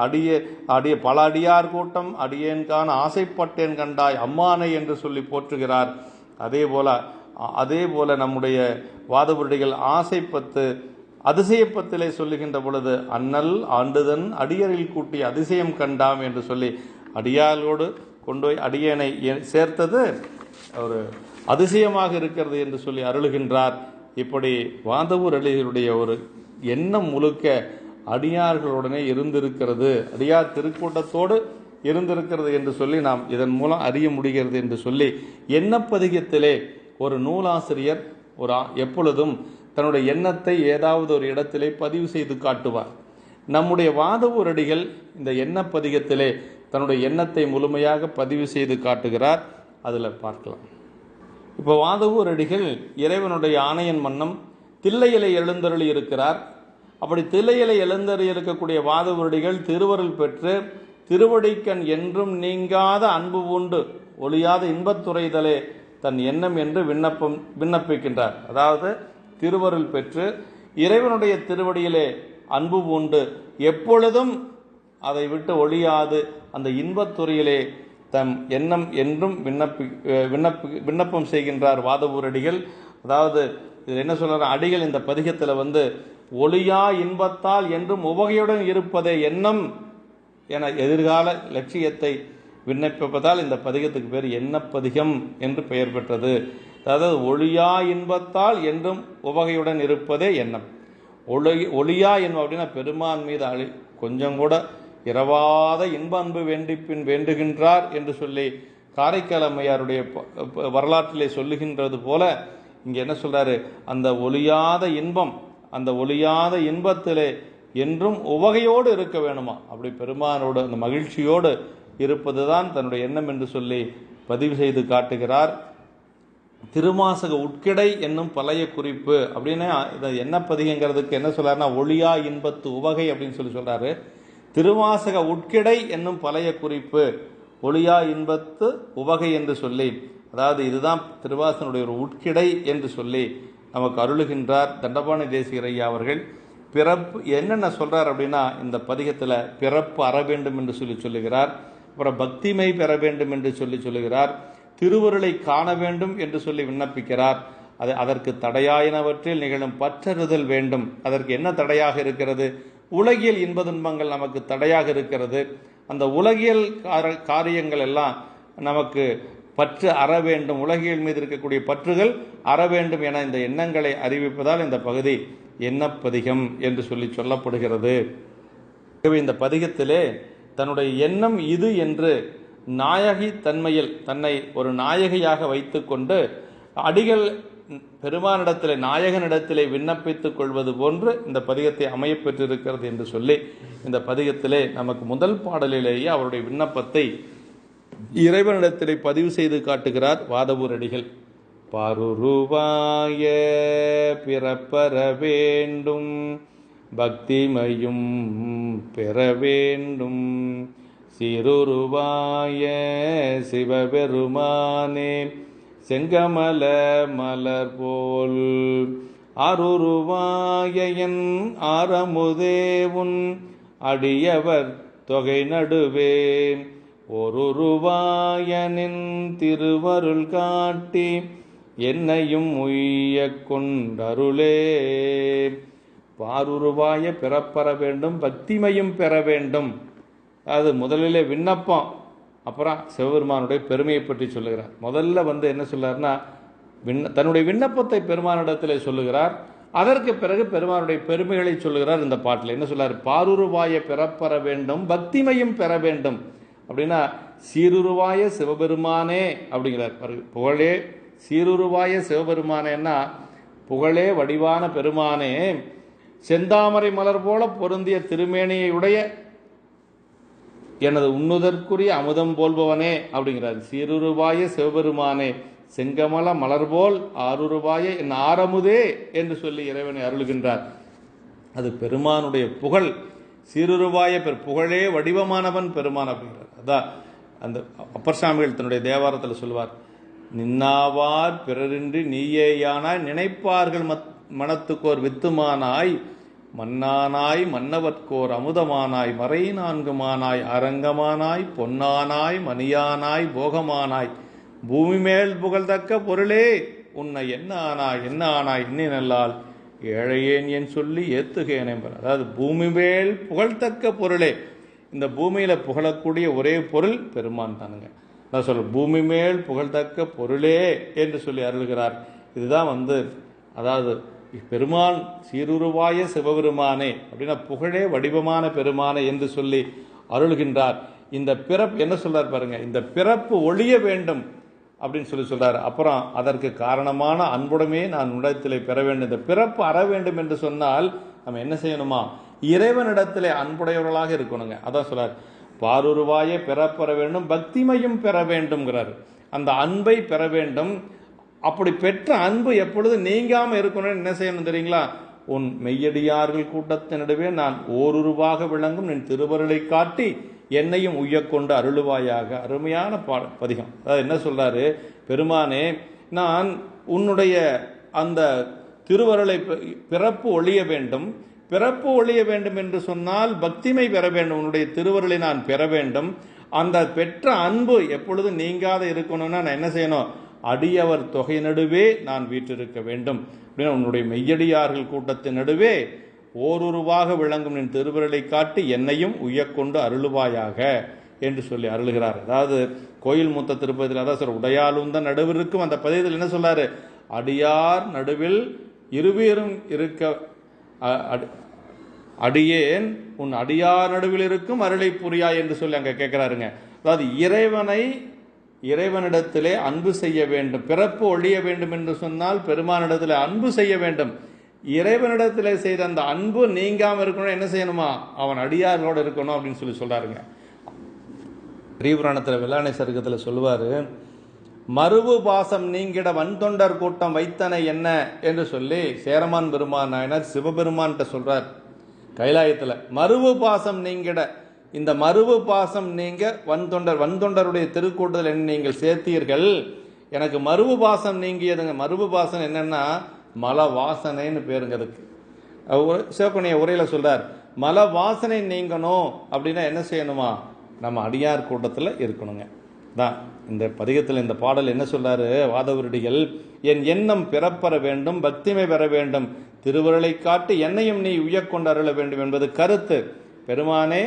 பல அடியார் கூட்டம் அடியேன்கான ஆசைப்பட்டேன் கண்டாய் அம்மானை என்று சொல்லி போற்றுகிறார். அதே போல நம்முடைய வாதவூரடிகள் ஆசைப்பத்து அதிசயப்பத்திலே சொல்லுகின்ற பொழுது அண்ணல் ஆண்டுதன் அடியரில் கூட்டி அதிசயம் கண்டாம் என்று சொல்லி அடியாரோடு கொண்டு போய் அடியனை சேர்த்தது ஒரு அதிசயமாக இருக்கிறது என்று சொல்லி அருளுகின்றார். இப்படி வாதவூரடிகளுடைய ஒரு எண்ணம் முழுக்க அடியார்களுடனே இருந்திருக்கிறது, அடியார் திருக்கூட்டத்தோடு இருந்திருக்கிறது என்று சொல்லி நாம் இதன் மூலம் அறிய முடிகிறது என்று சொல்லி, எண்ணப்பதிகத்திலே ஒரு நூலாசிரியர் எப்பொழுதும் தன்னுடைய எண்ணத்தை ஏதாவது ஒரு இடத்திலே பதிவு செய்து காட்டுவார். நம்முடைய வாதவூரடிகள் இந்த எண்ணப்பதிகத்திலே தன்னுடைய எண்ணத்தை முழுமையாக பதிவு செய்து காட்டுகிறார். அதில் பார்க்கலாம். இப்போ வாதவூரடிகள் இறைவனுடைய ஆணையன் மன்னம் தில்லையிலே எழுந்தருளி இருக்கிறார். அப்படி தில்லையிலே எழுந்தருளி இருக்கக்கூடிய வாதவூரடிகள் திருவருள் பெற்று திருவடிக்கண் என்றும் நீங்காத அன்பு உண்டு ஒளியாத இன்பத்துறைதலே தன் எண்ணம் என்று விண்ணப்பிக்கின்றார். அதாவது திருவருள் பெற்று இறைவனுடைய திருவடியிலே அன்பு உண்டு, எப்பொழுதும் அதை விட்டு ஒழியாது அந்த இன்பத்துறையிலே தம் எண்ணம் என்றும் விண்ணப்பம் செய்கின்றார் வாதவூரடிகள். அதாவது இது என்ன சொல்ற, அடிகள் இந்த பதிகத்தில் ஒளியா இன்பத்தால் என்றும் உவகையுடன் இருப்பதே எண்ணம் என எதிர்கால லட்சியத்தை விண்ணப்பிப்பதால் இந்த பதிகத்துக்கு பேர் எண்ணப்பதிகம் என்று பெயர் பெற்றது. அதாவது ஒளியா இன்பத்தால் என்றும் உவகையுடன் இருப்பதே எண்ணம். ஒளியா என்பது அப்படின்னா பெருமான் மீது கொஞ்சம் கூட இரவாத இன்ப அன்பு வேண்டிப்பின் வேண்டுகின்றார் என்று சொல்லி காரைக்கால் அம்மையாருடைய வரலாற்றிலே சொல்லுகின்றது போல இங்கே என்ன சொல்றாரு, அந்த ஒளியாத இன்பம், அந்த ஒளியாத இன்பத்திலே என்றும் உவகையோடு இருக்க வேணுமா, அப்படி பெருமானோடு அந்த மகிழ்ச்சியோடு இருப்பது தான் தன்னுடைய எண்ணம் என்று சொல்லி பதிவு செய்து காட்டுகிறார். திருவாசக உட்கிடை என்னும் பழைய குறிப்பு அப்படின்னு என்ன பதிகங்கிறதுக்கு என்ன சொல்றாருன்னா, ஒளியா இன்பத்து உவகை அப்படின்னு சொல்லி சொல்றாரு. திருவாசக உட்கிடை என்னும் பழைய குறிப்பு, ஒளியா இன்பத்து உவகை என்று சொல்லி, அதாவது இதுதான் திருவாசனுடைய ஒரு உட்கிடை என்று சொல்லி நமக்கு அருளுகின்றார் தண்டபாணி தேசிகர் ஐயா அவர்கள். பிறப்பு என்னென்ன சொல்றார் அப்படின்னா, இந்த பதிகத்தில் பிறப்பு அற வேண்டும் என்று சொல்லுகிறார். அப்புறம் பக்திமை பெற வேண்டும் என்று சொல்லுகிறார். திருவருளை காண வேண்டும் என்று சொல்லி விண்ணப்பிக்கிறார். அதற்கு தடையாயினவற்றில் நிகழும் பற்றறுதல் வேண்டும். அதற்கு என்ன தடையாக இருக்கிறது? உலகியல் இன்ப துன்பங்கள் நமக்கு தடையாக இருக்கிறது. அந்த உலகியல் காரியங்கள் எல்லாம் நமக்கு பற்று அற வேண்டும், உலகியல் மீது இருக்கக்கூடிய பற்றுகள் அற வேண்டும் என இந்த எண்ணங்களை அறிவிப்பதால் இந்த பகுதி எண்ணப்பதிகம் என்று சொல்லப்படுகிறது. இந்த பதிகத்திலே தன்னுடைய எண்ணம் இது என்று நாயகி தன்மையில் தன்னை ஒரு நாயகியாக வைத்துக்கொண்டு அடிகள் பெருமானிடத்திலே நாயகனிடத்திலே விண்ணப்பித்துக் கொள்வது போன்று இந்த பதிகத்தை அமையப்பெற்றிருக்கிறது என்று சொல்லி இந்த பதிகத்திலே நமக்கு முதல் பாடலிலேயே அவருடைய விண்ணப்பத்தை இறைவனிடத்திலே பதிவு செய்து காட்டுகிறார் வாதவூர் அடிகள். பாருருவாய பிறப்பற வேண்டும், பக்திமையும் பெற வேண்டும், சீருருவாய சிவபெருமானே செங்கமல மலர் போல், ஆருருவாயன் ஆரமுதேவுன் அடியவர் தொகை நடுவே, ஒருருவாயனின் திருவருள் காட்டி என்னையும் உய்ய கொண்டருளே. பாருருவாய பிறப்பற வேண்டும், பக்திமையும் பெற வேண்டும். அது முதலிலே விண்ணப்பம், அப்புறம் சிவபெருமானுடைய பெருமையை பற்றி சொல்லுகிறார். முதல்ல என்ன சொல்றாருன்னா, தன்னுடைய விண்ணப்பத்தை பெருமானிடத்தில் சொல்லுகிறார். அதற்கு பிறகு பெருமானுடைய பெருமைகளை சொல்லுகிறார். இந்த பாட்டில் என்ன சொல்றாரு? பாருருவாய பிறப்பற வேண்டும், பக்திமையும் பெற வேண்டும் அப்படின்னா, சீருருவாய சிவபெருமானே அப்படிங்கிறார். புகழே சீருருவாய சிவபெருமானேன்னா, புகழே வடிவான பெருமானே, செந்தாமரை மலர் போல பொருந்திய திருமேனியை உடைய எனது உண்ணுதற்குரிய அமுதம் போல்பவனே அப்படிங்கிறார். சீருருவாய சிவபெருமானே, செங்கமல மலர்போல் ஆருருவாய என் ஆரமுதே என்று சொல்லி இறைவனை அருளுகின்றார். அது பெருமானுடைய புகழ். சீருருவாய புகழே வடிவமானவன் பெருமான் அப்படிங்கிறார். அதான் அந்த அப்பர் சாமிகள் தன்னுடைய தேவாரத்தில் சொல்வார், நின்னாவார் பிறரின்றி நீயேயானாய், நினைப்பார்கள் மனத்துக்கோர் வித்துமானாய், மன்னானாய் மன்னவர்க்கோர் அமுதமானாய், மறை நான்குமானாய் அரங்கமானாய், பொன்னானாய் மணியானாய் போகமானாய், பூமி மேல் புகழ்தக்க பொருளே உன்னை என்ன ஆனாய் இன்னி நல்லால் ஏழையேன் என் சொல்லி ஏத்துகேன் என்பர். அதாவது பூமி மேல் புகழ்தக்க பொருளே, இந்த பூமியில புகழக்கூடிய ஒரே பொருள் பெருமான் தானுங்க. நான் சொல்ற பூமி மேல் புகழ்தக்க பொருளே என்று சொல்லி அருள்கிறார். இதுதான் அதாவது பெருமான் சீருருவாய சிவபெருமானே அப்படின்னா புகழே வடிவமான பெருமானே என்று சொல்லி அருள்கின்றார். இந்த பிறப்பு என்ன சொல்றார் பாருங்க, இந்த பிறப்பு ஒழிய வேண்டும் அப்படின்னு சொல்றாரு. அப்புறம் அதற்கு காரணமான அன்புடமே நான் உன்னிடத்திலே பெற வேண்டும். இந்த பிறப்பு அற வேண்டும் என்று சொன்னால் நம்ம என்ன செய்யணுமா? இறைவனிடத்திலே அன்புடையவர்களாக இருக்கணுங்க. அதான் சொல்றார், பாருருவாய பிறப்பெற வேண்டும், பக்திமையும் பெற வேண்டும்ங்கிறார். அந்த அன்பை பெற வேண்டும். அப்படி பெற்ற அன்பு எப்பொழுது நீங்காம இருக்கணும்னு என்ன செய்யணும் தெரியுங்களா? உன் மெய்யடியார்கள் கூட்டத்தினிடவே நான் ஓருருவாக விளங்கும் நின் திருவருளை காட்டி என்னையும் உய்யக்கொண்டு அருளுவாயாக. அருமையான பதிகம். அதாவது என்ன சொல்றாரு, பெருமானே நான் உன்னுடைய அந்த திருவருளை பிறப்பு ஒழிய வேண்டும், பிறப்பு ஒழிய வேண்டும் என்று சொன்னால் பக்திமை பெற வேண்டும், உன்னுடைய திருவருளை நான் பெற வேண்டும். அந்த பெற்ற அன்பு எப்பொழுது நீங்காத இருக்கணும்னா நான் என்ன செய்யணும்? அடியவர் தொகை நடுவே நான் வீற்றிருக்க வேண்டும் அப்படின்னா உன்னுடைய மெய்யடியார்கள் கூட்டத்தின் நடுவே ஓருருவாக விளங்கும் நின் திருவருளை காட்டி என்னையும் உய்யக்கொண்டு அருளுவாயாக என்று சொல்லி அருளுகிறார். அதாவது கோயில் மூத்த திருப்பதியில் அதான் சார் உடையாலும் தான் நடுவில் இருக்கும். அந்த பதியத்தில் என்ன சொல்றாரு? அடியார் நடுவில் இருவேரும் இருக்க அடியேன் உன் அடியார் நடுவில் இருக்கும் அருளை புரியா என்று சொல்லி அங்க கேட்கிறாருங்க. அதாவது இறைவனை இறைவனிடத்திலே அன்பு செய்ய வேண்டும். பிறப்பு ஒழிய வேண்டும் என்று சொன்னால் பெருமானிடத்திலே அன்பு செய்ய வேண்டும். இறைவனிடத்திலே செய்த அந்த அன்பு நீங்காம இருக்கணும். என்ன செய்யணுமா? அவன் அடியார்களோடு இருக்கணும் அப்படின்னு சொல்றாருங்க. பெரியபுராணத்தில் வெள்ளாணை சருக்கத்தில் சொல்லுவாரு, மறுவு பாசம் நீங்கிட வன்தொண்டர் கூட்டம் வைத்தனை என்ன என்று சொல்லி சேரமான் பெருமான் நாயனார் சிவபெருமான்கிட்ட சொல்றார் கைலாயத்தில். மறுவு பாசம் நீங்கிட, இந்த மறுவு பாசம் நீங்க வன்தொண்டருடைய திருக்கூட்டத்தில் என்ன நீங்கள் சேர்த்தீர்கள், எனக்கு மறுவு பாசம் நீங்கியதுங்க. மறுவு பாசம் என்னன்னா மல வாசனைன்னு பேருங்க. அதுக்கு சிவகணிய உரையில சொல்றார், மல வாசனை நீங்கணும் அப்படின்னா என்ன செய்யணுமா? நம்ம அடியார் கூட்டத்தில் இருக்கணுங்க. தான் இந்த பதிகத்தில் இந்த பாடல் என்ன சொல்றாரு வாதவருடிகள், என் எண்ணம் பிறப்பற வேண்டும், பக்திமை பெற வேண்டும், திருவருளை காட்டி என்னையும் நீ உய்யக்கொண்டு அருள வேண்டும் என்பது கருத்து. பெருமானே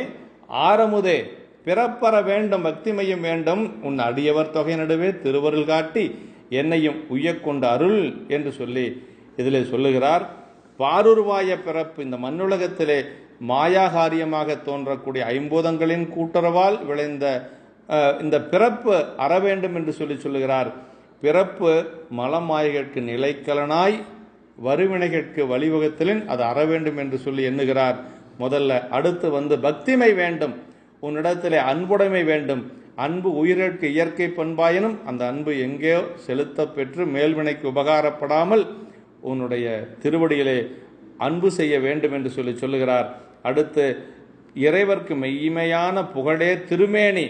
ஆரமுதே பிறப்பற வேண்டும், பக்திமையும் வேண்டும், உன் அடியவர் தொகை நடுவே திருவருள் காட்டி என்னையும் உய்யக்கொண்டு அருள் என்று சொல்லி இதிலே சொல்லுகிறார். பாருருவாய பிறப்பு, இந்த மண்ணுலகத்திலே மாயாகாரியமாக தோன்றக்கூடிய ஐம்பூதங்களின் கூட்டுறவால் விளைந்த இந்த பிறப்பு அற வேண்டும் என்று சொல்லுகிறார். பிறப்பு மலமாயகற்கு நிலைக்கலனாய் வறுவினைகளுக்கு வழிவகுத்தலின் அது அற வேண்டும் என்று சொல்லி எண்ணுகிறார் முதல்ல. அடுத்து பக்திமை வேண்டும், உன்னிடத்திலே அன்புடைமை வேண்டும். அன்பு உயிருக்கு இயற்கை பண்பாயினும் அந்த அன்பு எங்கேயோ செலுத்த பெற்று மேல்வினைக்கு உபகாரப்படாமல் உன்னுடைய திருவடியிலே அன்பு செய்ய வேண்டும் என்று சொல்லுகிறார். அடுத்து இறைவர்க்கு மெய்மையான புகழே திருமேனி,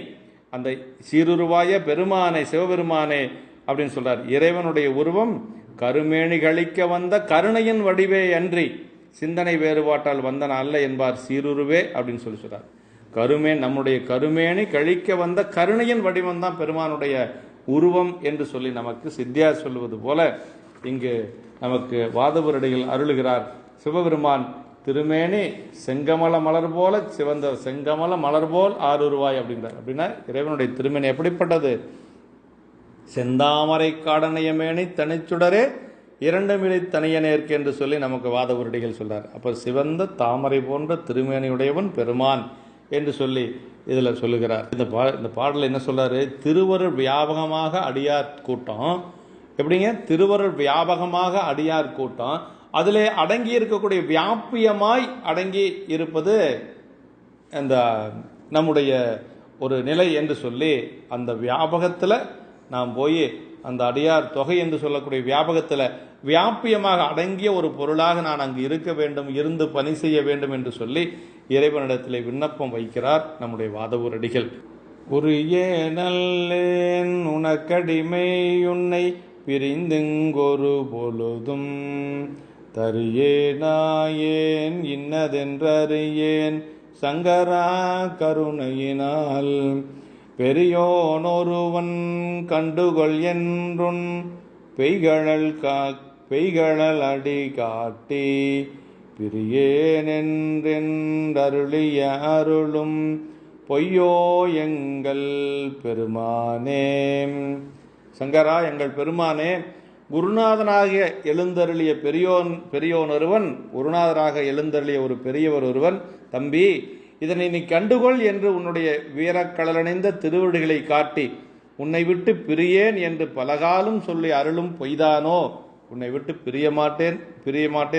அந்த சீருருவாய பெருமானை சிவபெருமானே அப்படின்னு சொல்றார். இறைவனுடைய உருவம் கருமேனி கழிக்க வந்த கருணையின் வடிவே அன்றி சிந்தனை வேறுபாட்டால் வந்தன அல்ல என்பார் சீருருவே அப்படின்னு சொல்றார். நம்முடைய கருமேனி கழிக்க வந்த கருணையின் வடிவம் தான் பெருமானுடைய உருவம் என்று சொல்லி நமக்கு சித்தியார் சொல்லுவது போல இங்கு நமக்கு வாதவருடையில் அருளுகிறார். சிவபெருமான் திருமேனி செங்கமல மலர் போல சிவந்த செங்கமல மலர் போல் ஆறுருவாய் அப்படிங்கிறார். அப்படின்னா இறைவனுடைய திருமேனி எப்படிப்பட்டது? செந்தாமரை காடனையமேனி தனிச்சுடரே இரண்டு மிழி தனியனேற்கு என்று சொல்லி நமக்கு வாதவருடிகள் சொல்றார். அப்ப சிவந்த தாமரை போன்ற திருமேனியுடையவன் பெருமான் என்று சொல்லி இதுல சொல்லுகிறார். இந்த பாடல என்ன சொல்றாரு? திருவருள் வியாபகமாக அடியார் கூட்டம். எப்படிங்க? திருவருள் வியாபகமாக அடியார் கூட்டம், அதிலே அடங்கி இருக்கக்கூடிய வியாபியமாய் அடங்கி இருப்பது இந்த நம்முடைய ஒரு நிலை என்று சொல்லி அந்த வியாபகத்தில் நாம் போய் அந்த அடியார் தொகை என்று சொல்லக்கூடிய வியாபகத்தில் வியாபியமாக அடங்கிய ஒரு பொருளாக நான் அங்கு இருக்க வேண்டும், இருந்து பணி செய்ய வேண்டும் என்று சொல்லி இறைவனிடத்தில் விண்ணப்பம் வைக்கிறார் நம்முடைய வாதவூரடிகள். உரிய நல்லேன் உனக்கடிமை உன்னை பிரிந்துங்கொரு பொழுதும் தரியேனாயேன் இன்னதென்றறியேன் சங்கரா கருணையினால் பெரியோனொருவன் கண்டுகொள் என்றுன் பெய்கழல் அடி காட்டி பிரியேனென்றருளிய அருளும் பொய்யோ எங்கள் பெருமானே. சங்கரா எங்கள் பெருமானே, குருநாதனாக எழுந்தருளிய பெரியோன் ஒருவன், குருநாதராக எழுந்தருளிய ஒரு பெரியவர் ஒருவன், தம்பி இதனை நீ கண்டுகொள் என்று உன்னுடைய வீரக்கடலணிந்த திருவடிகளை காட்டி உன்னை விட்டு பிரியேன் என்று பலகாலம் சொல்லி அருளும் பொய்தானோ? உன்னை விட்டு பிரிய மாட்டேன்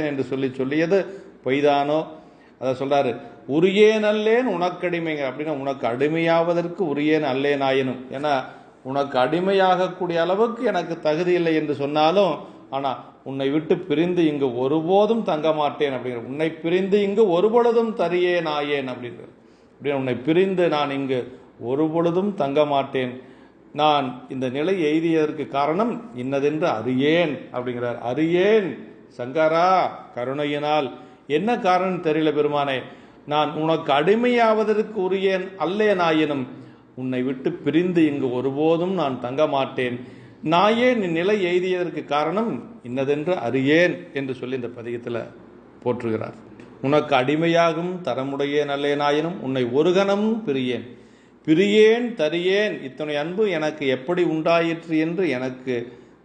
என்று சொல்லியது பொய்தானோ? அதை சொல்றாரு. உரியேன் அல்லேன் உனக்கடிமைங்க. அப்படின்னா உனக்கு அடிமையாவதற்கு உரியேன் அல்லேன் ஆயினும், ஏன்னா உனக்கு அடிமையாகக்கூடிய அளவுக்கு எனக்கு தகுதி இல்லை என்று சொன்னாலும், ஆனா உன்னை விட்டு பிரிந்து இங்கு ஒருபோதும் தங்க மாட்டேன் அப்படிங்கிற, உன்னை பிரிந்து இங்கு ஒருபொழுதும் தரியேன் ஆயேன் அப்படிங்கிற, அப்படின்னு உன்னை பிரிந்து நான் இங்கு ஒருபொழுதும் தங்க மாட்டேன். நான் இந்த நிலை எய்தியதற்கு காரணம் இன்னதென்று அறியேன் அப்படிங்கிறார். அறியேன் சங்கரா கருணையினால். என்ன காரணம் தெரியல பெருமானே, நான் உனக்கு அடிமையாவதற்கு உரியேன் அல்லேன் ஆயினும் உன்னை விட்டு பிரிந்து இங்கு ஒருபோதும் நான் தங்க மாட்டேன். நாயே நீ நிலை எய்தியதற்கு காரணம் இன்னதென்று அறியேன் என்று சொல்லி இந்த பதிகத்தில் போற்றுகிறார். உனக்கு அடிமையாகும் தரமுடையேன் அல்லேனாயினும் உன்னை ஒரு கணம் பிரியேன் தரியேன். இத்தனை அன்பு எனக்கு எப்படி உண்டாயிற்று என்று எனக்கு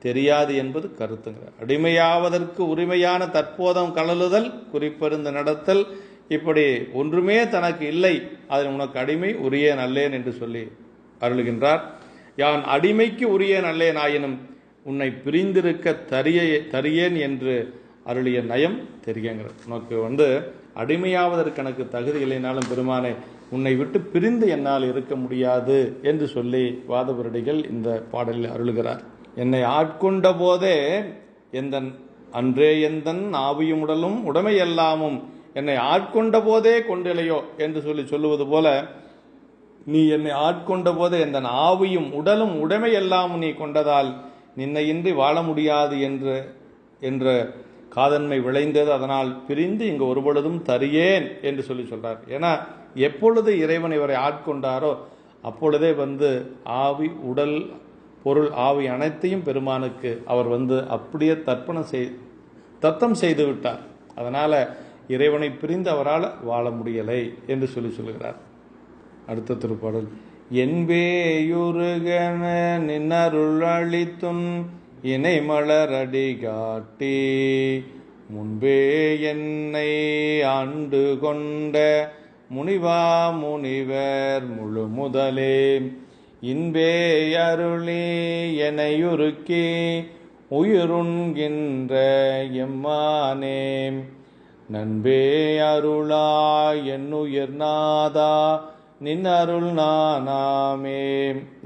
தெரியாது என்பது கருத்துங்கிறார். அடிமையாவதற்கு உரிமையான தற்போதம் கலலுதல் குறிப்பெருந்த நடத்தல், இப்படி ஒன்றுமே தனக்கு இல்லை, அதில் உனக்கு அடிமை உரியேன் அல்லேன் என்று சொல்லி அருளுகின்றார். யான் அடிமைக்கு உரியேன் அல்லேன் ஆயினும் உன்னை பிரிந்திருக்க தரியேன் என்று அருளிய நயம் தெரியுங்கிறது. உனக்கு அடிமையாவதற்கு எனக்கு தகுதி இல்லைனாலும் பெருமானே உன்னை விட்டு பிரிந்து என்னால் இருக்க முடியாது என்று சொல்லி வாதவரடிகள் இந்த பாடலில் அருளுகிறார். என்னை ஆட்கொண்ட போதே அன்றே எந்தன் ஆவியும் உடலும் உடைமை எல்லாமும் என்னை ஆட்கொண்ட போதே கொண்டிலையோ என்று சொல்லுவது போல, நீ என்னை ஆட்கொண்ட போதே எந்தன் ஆவியும் உடலும் உடைமை எல்லாமும் நீ கொண்டதால் நின்னையின்றி வாழ முடியாது என்ற காதன்மை விளைந்தது. அதனால் பிரிந்து இங்கு ஒருபொழுதும் தரியேன் என்று சொல்றார். ஏன்னா எப்பொழுது இறைவன் இவரை ஆட்கொண்டாரோ அப்பொழுதே ஆவி உடல் பொருள் ஆவி அனைத்தையும் பெருமானுக்கு அவர் அப்படியே தத்தம் செய்து விட்டார். அதனால இறைவனை பிரிந்து அவரால் வாழ முடியலை என்று சொல்லுகிறார். அடுத்த திருப்பாடல். என்பேயுருகன நின்னருள் அளித்துன் இணை மலரடி காட்டி முன்பே என்னை ஆண்டு கொண்ட முனிவா முனிவர் முழு முதலே இன்பே அருளி எனையுருக்கி உயிருண்கின்ற எம்மானே நண்பே அருளா என்னுயிர் நாதா நின் அருள் நானாமே.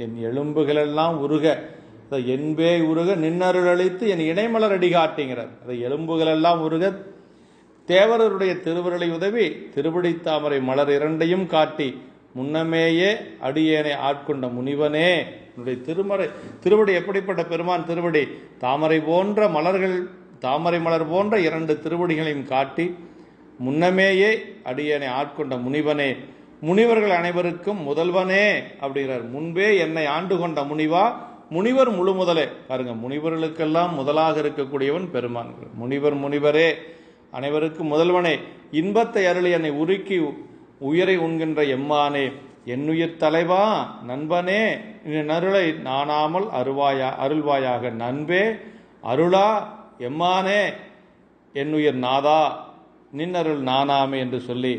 என் எலும்புகளெல்லாம் உருக, என்பே உருக நின்னருள் அளித்து என் இணைமலர் அடி காட்டுங்கிறார். அதை எலும்புகளெல்லாம் உருக தேவரருடைய திருவருளை உதவி திருவடி தாமரை மலர் இரண்டையும் காட்டி முன்னமேயே அடியேனை ஆட்கொண்ட முனிவனே. என்னுடைய திருவடி எப்படிப்பட்ட பெருமான் திருவடி, தாமரை மலர் போன்ற இரண்டு திருவடிகளையும் காட்டி முன்னமேயே அடியேனை ஆட்கொண்ட முனிவனே, முனிவர்கள் அனைவருக்கும் முதல்வனே அப்படிங்கிறார். முன்பே என்னை ஆண்டு கொண்ட முனிவா, முனிவர் முழு முதலே. பாருங்க, முனிவர்களுக்கெல்லாம் முதலாக இருக்கக்கூடியவன் பெருமான். முனிவரே, அனைவருக்கும் முதல்வனே, இன்பத்தை அருளி என்னை உருக்கி உயிரை உண்கின்ற எம்மானே, என்னுயிர் தலைவா நண்பனே, நருளை நாணாமல் அருள்வாயாக. நண்பே அருளா எம்மானே என்னுயிர் நாதா நின்னருள் நானாமே என்று சொல்லி,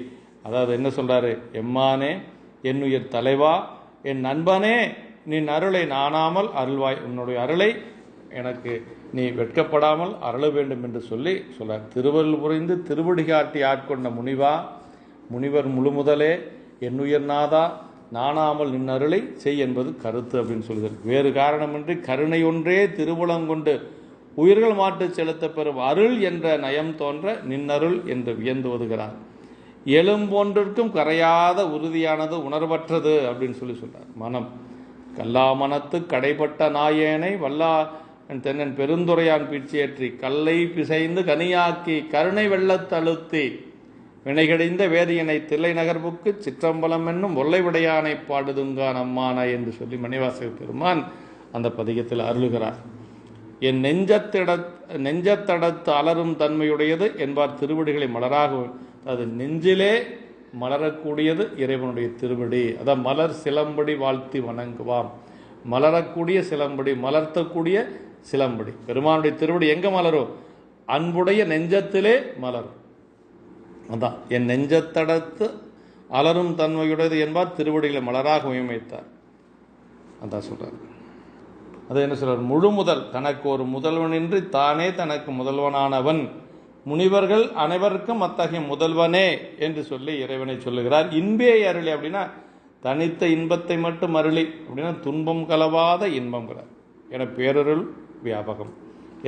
அதாவது என்ன சொல்றாரு? எம்மானே, என்னுயிர் தலைவா, என் நண்பனே, நின் அருளை நாணாமல் அருள்வாய். உன்னுடைய அருளை எனக்கு நீ வெட்கப்படாமல் அருள வேண்டும் என்று சொல்றார். திருவருள் புரிந்து திருவடி காட்டி ஆட்கொண்ட முனிவா, முனிவர் முழு முதலே, என்னுயிர் நாதா, நாணாமல் நின் அருளை செய் என்பது கருத்து அப்படின்னு சொல்லுகிறார். வேறு காரணமின்றி கருணை ஒன்றே திருவுளங்கொண்டு உயிர்கள் மாட்டு செலுத்த பெறும் அருள் என்ற நயம் தோன்ற நின்னருள் என்று வியந்து ஒதுகிறார். எலும்பொன்றிற்கும் கரையாத உறுதியானது உணர்வற்றது அப்படின்னு சொல்றார். மனம் கல்லா மனத்து கடைப்பட்ட நாயேனை வல்லா தென்னன் பெருந்துரையான் பீட்சியேற்றி கல்லை பிசைந்து கனியாக்கி கருணை வெள்ளத்தழுத்தி வினைகடிந்த வேதியனை தில்லை நகர்வுக்கு சிற்றம்பலம் என்னும் ஒல்லை விடையானை பாடுதுங்கான் அம்மானா என்று சொல்லி மணிவாசக பெருமான் அந்த பதிகத்தில் அருளுகிறார். என் நெஞ்சத்தடத்து அலரும் தன்மையுடையது என்பார் திருவடிகளை மலராக. அது நெஞ்சிலே மலரக்கூடியது இறைவனுடைய திருவடி. அதான் மலர் சிலம்படி வாழ்த்தி வணங்குவாம். மலரக்கூடிய சிலம்படி, மலர்த்தக்கூடிய சிலம்படி. பெருமானுடைய திருவடி எங்க மலரும்? அன்புடைய நெஞ்சத்திலே மலரும். அதான் என் நெஞ்சத்தடத்து அலரும் தன்மையுடையது என்பார் திருவடிகளை மலராக உயமைத்தார். அதான் சொல்றார். அது என்ன சொல்றார்? முழு முதல், தனக்கு ஒரு முதல்வனின்றி தானே தனக்கு முதல்வனானவன், முனிவர்கள் அனைவருக்கும் அத்தகைய முதல்வனே என்று சொல்லி இறைவனை சொல்லுகிறார். இன்பே அருளி அப்படின்னா தனித்த இன்பத்தை மட்டும் அருளி அப்படின்னா துன்பம் கலவாத இன்பம்ங்கிறார். என பேரருள் வியாபகம்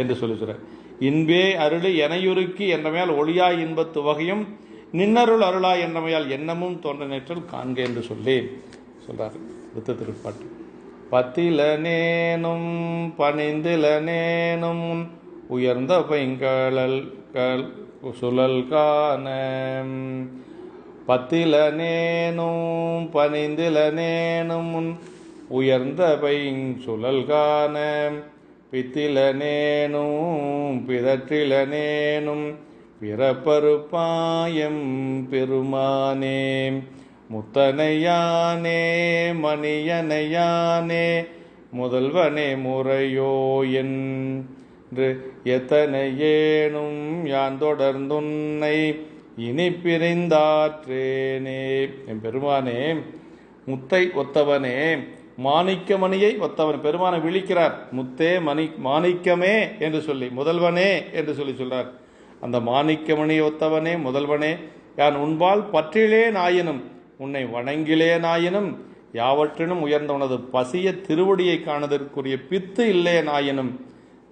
என்று சொல்லுகிறார். இன்பே அருளி எனையுருக்கி என்றமையால் ஒளியாய் இன்பத்து வகையும் நின்னருள் அருளாய் என்றமையால் எண்ணமும் தோன்ற நேற்றல் காண்க என்று சொல்லி சொல்றார். அடுத்த திருப்பாட்டு. பத்திலனேனும் பணிந்திலனேனும் உயர்ந்த பைங்கழல் சுழல் காண, பத்திலனேனும் பணிந்திலனேனும் உயர்ந்த பைங்குழல் காண, பித்திலனேனும் பிதற்றிலனேனும் பிறப்பருப்பாயம் பெருமானே, முத்தனையானே மணியனையானே முதல்வனே முறையோ என்று எத்தனையேனும் யான் தொடர்ந்துன்னை இனி பிரிந்தாற்றேனே. என் பெருமானே, முத்தை ஒத்தவனே, மாணிக்கமணியை ஒத்தவன். பெருமானை விழிக்கிறார், முத்தே மாணிக்கமே என்று சொல்லி, முதல்வனே என்று சொல்றார். அந்த மாணிக்கமணியை ஒத்தவனே, முதல்வனே, யான் உன்பால் பற்றிலேன் ஆயினும் உன்னை வணங்கிலேன் ஆயினும் யாவற்றினும் உயர்ந்த உனது பசிய திருவடியை காணுதற்குரிய பித்து இல்லேன் ஆயினும்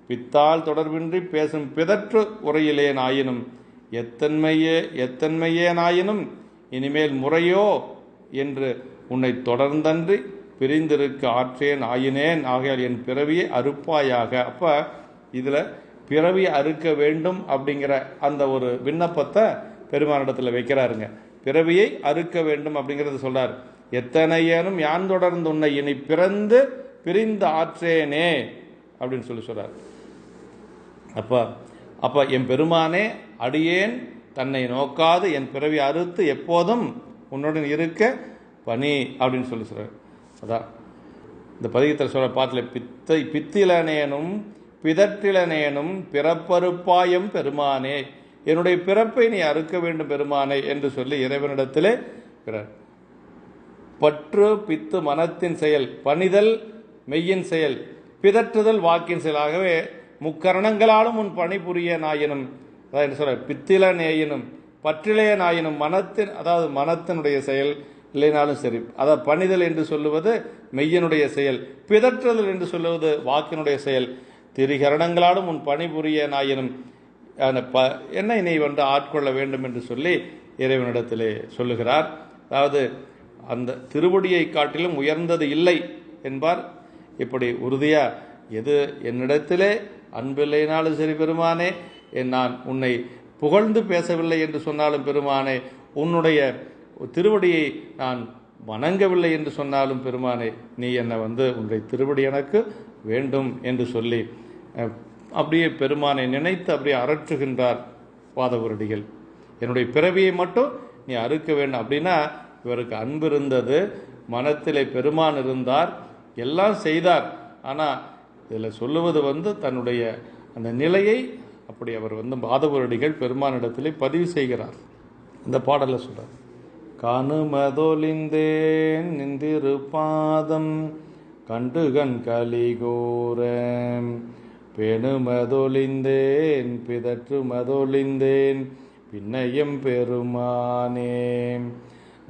பித்தால் தொடர்பின்றி பேசும் பிதற்று உரையிலேன் ஆயினும் எத்தன்மையேனாயினும் இனிமேல் முறையோ என்று உன்னை தொடர்ந்தன்றி பிரிந்திருக்க ஆற்றேன் ஆயினேன். ஆகையால் என் பிறவியை அறுப்பாயாக. அப்ப இதுல பிறவி அறுக்க வேண்டும் அப்படிங்கிற அந்த ஒரு விண்ணப்பத்தை பெருமானிடத்தில் வைக்கிறாருங்க. பிறவியை அறுக்க வேண்டும் அப்படிங்கிறத சொல்றார். எத்தனையேனும் யான் தொடர்ந்து உன்னை இனி பிறந்து பிரிந்து ஆற்றேனே அப்படின்னு சொல்றார். அப்ப என் பெருமானே, அடியேன் தன்னை நோக்காது என் பிறவி அறுத்து எப்போதும் உன்னுடன் இருக்க பணி அப்படின்னு சொல்றார். அதான் இந்த பதிகத்தில் சொல்ற பாட்டில் பித்திலனேனும் பிதற்றிலனேனும் பிறப்பறுப்பாயம் பெருமானே, என்னுடைய பிறப்பை நீ அறுக்க வேண்டும் பெருமானே என்று சொல்லி இறைவனிடத்திலே பற்று பித்து மனத்தின் செயல், பணிதல் மெய்யின் செயல், பிதற்றுதல் வாக்கின் செயலாகவே முக்கரணங்களாலும் உன் பணிபுரிய நாயினும், அதாவது சொல்ற பித்திலனேயினும் பற்றிலேனாயினும் மனத்தின், அதாவது மனத்தினுடைய செயல் இல்லைனாலும் சரி, அதாவது பணிதல் என்று சொல்லுவது மெய்யனுடைய செயல், பிதற்றுதல் என்று சொல்லுவது வாக்கினுடைய செயல், திரிகரணங்களாலும் உன் பணிபுரிய நாயினும் என்னை நீ ஆட்கொள்ள வேண்டும் என்று சொல்லி இறைவனிடத்திலே சொல்லுகிறார். அதாவது அந்த திருவடியை காட்டிலும் உயர்ந்தது இல்லை என்பார். இப்படி உறுதியா எது என்னிடத்திலே அன்பில்லைனாலும் சரி பெருமானே, நான் உன்னை புகழ்ந்து பேசவில்லை என்று சொன்னாலும் பெருமானே, உன்னுடைய திருவடியை நான் வணங்கவில்லை என்று சொன்னாலும் பெருமானே, நீ என்னை உன்னுடைய திருவடி எனக்கு வேண்டும் என்று சொல்லி அப்படியே பெருமானை நினைத்து அப்படியே அரற்றுகின்றார் வாதவரடிகள். என்னுடைய பிறவியை மட்டும் நீ அறுக்க வேண்டும். அப்படின்னா இவருக்கு அன்பு இருந்தது, மனத்திலே பெருமான் இருந்தார், எல்லாம் செய்தார். ஆனால் இதில் சொல்லுவது தன்னுடைய அந்த நிலையை அப்படி அவர் வாதவரடிகள் பெருமானிடத்திலே பதிவு செய்கிறார். இந்த பாடலை சொல்றார். காணுமதொலிந்தேன் நிந்திரு பாதம் கண்டுகண் கலிகோர பெணுமதொலிந்தேன் பிதற்று மதொலிந்தேன் பின்னையும் பெருமானே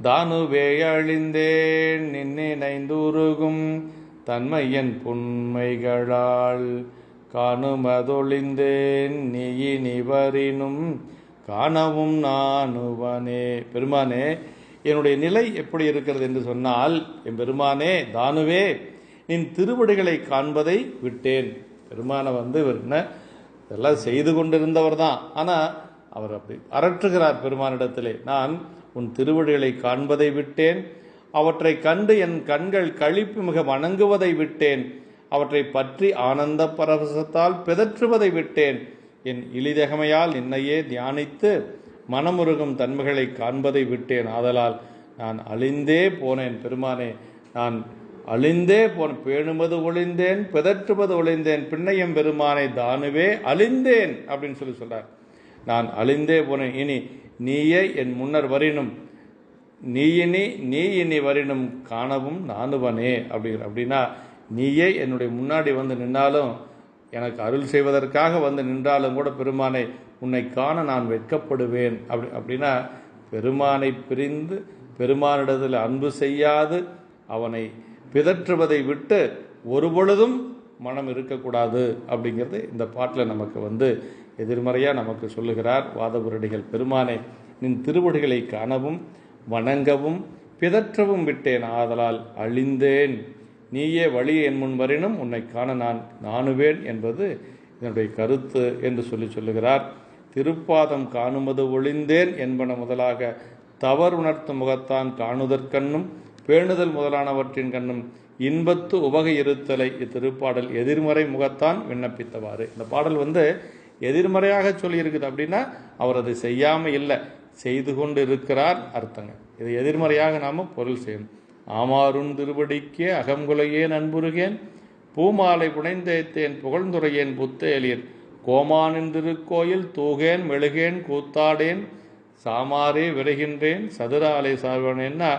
தானுவே அழிந்தேன் நின்னினைந்துருகும் தன்மையன் புன்மைகளால் காணுமதொழிந்தேன் நீயினி வரினும் காணவும் நானுவனே. பெருமானே, என்னுடைய நிலை எப்படி இருக்கிறது என்று சொன்னால், என் பெருமானே தானுவே நின் திருவடிகளை காண்பதை விட்டேன். பெருமானை இவர் என்ன இதெல்லாம் செய்து கொண்டிருந்தவர் தான், ஆனால் அவர் அப்படி அரற்றுகிறார் பெருமானிடத்திலே. நான் உன் திருவடிகளை காண்பதை விட்டேன், அவற்றை கண்டு என் கண்கள் களிப்பு மிக வணங்குவதை விட்டேன், அவற்றை பற்றி ஆனந்த பரவசத்தால் பிதற்றுவதை விட்டேன், என் இளிதகமையால் நின்னையே தியானித்து மனமுருகும் தன்மைகளை காண்பதை விட்டேன். ஆதலால் நான் அழிந்தே போனேன். பெருமானே, நான் அழிந்தே போனேன். பேணுவது ஒளிந்தேன், பிதற்றுவது ஒளிந்தேன், பின்னையும் பெருமானை தானுவே அழிந்தேன் அப்படின்னு சொல்றார். நான் அழிந்தே போனேன். இனி நீயே என் முன்னர் வரினும் நீ இனி வரினும் காணவும் நானுவனே அப்படின்னா, நீயே என்னுடைய முன்னாடி நின்னாலும், எனக்கு அருள் செய்வதற்காக நின்றாலும் கூட பெருமானை உன்னை காண நான் வெட்கப்படுவேன். அப்படின்னா பெருமானை பிரிந்து பெருமானிடத்தில் அன்பு செய்யாது அவனை பிதற்றுவதை விட்டு ஒரு பொழுதும் மனம் இருக்கக்கூடாது அப்படிங்கிறது இந்த பாட்டில் நமக்கு எதிர்மறையாக நமக்கு சொல்லுகிறார் வாதவரடிகள். பெருமானை நின் திருவடிகளை காணவும் வணங்கவும் பிதற்றவும் விட்டேன், ஆதலால் அழிந்தேன், நீயே வழி என் முன் வரினும் உன்னை காண நான் நாணுவேன் என்பது இதனுடைய கருத்து என்று சொல்லுகிறார். திருப்பாதம் காணுமது ஒளிந்தேன் என்பன முதலாக தவறுணர்த்தும் முகத்தான் காணுதற்கண்ணும் பேணுதல் முதலானவற்றின் கண்ணும் இன்பத்து உவகை இருத்தலை இத்திருப்பாடல் எதிர்மறை முகத்தான் விண்ணப்பித்தவாறு. இந்த பாடல் எதிர்மறையாக சொல்லியிருக்குது. அப்படின்னா அவர் அதை செய்யாமல் இல்லை, செய்து கொண்டு இருக்கிறார் அர்த்தங்க. இதை எதிர்மறையாக நாம் பொருள் செய்யணும். ஆமாறுன் திருவடிக்கே அகங்குலையேன் அன்புருகேன் பூமாலை புனைந்தேத்தேன் புகழ்ந்துரையேன் புத்தேலியர் கோமானின் திருக்கோயில் தூகேன் மெழுகேன் கூத்தாடேன் சாமாரே விரைகின்றேன் சதுராலை சார்வனேன்னா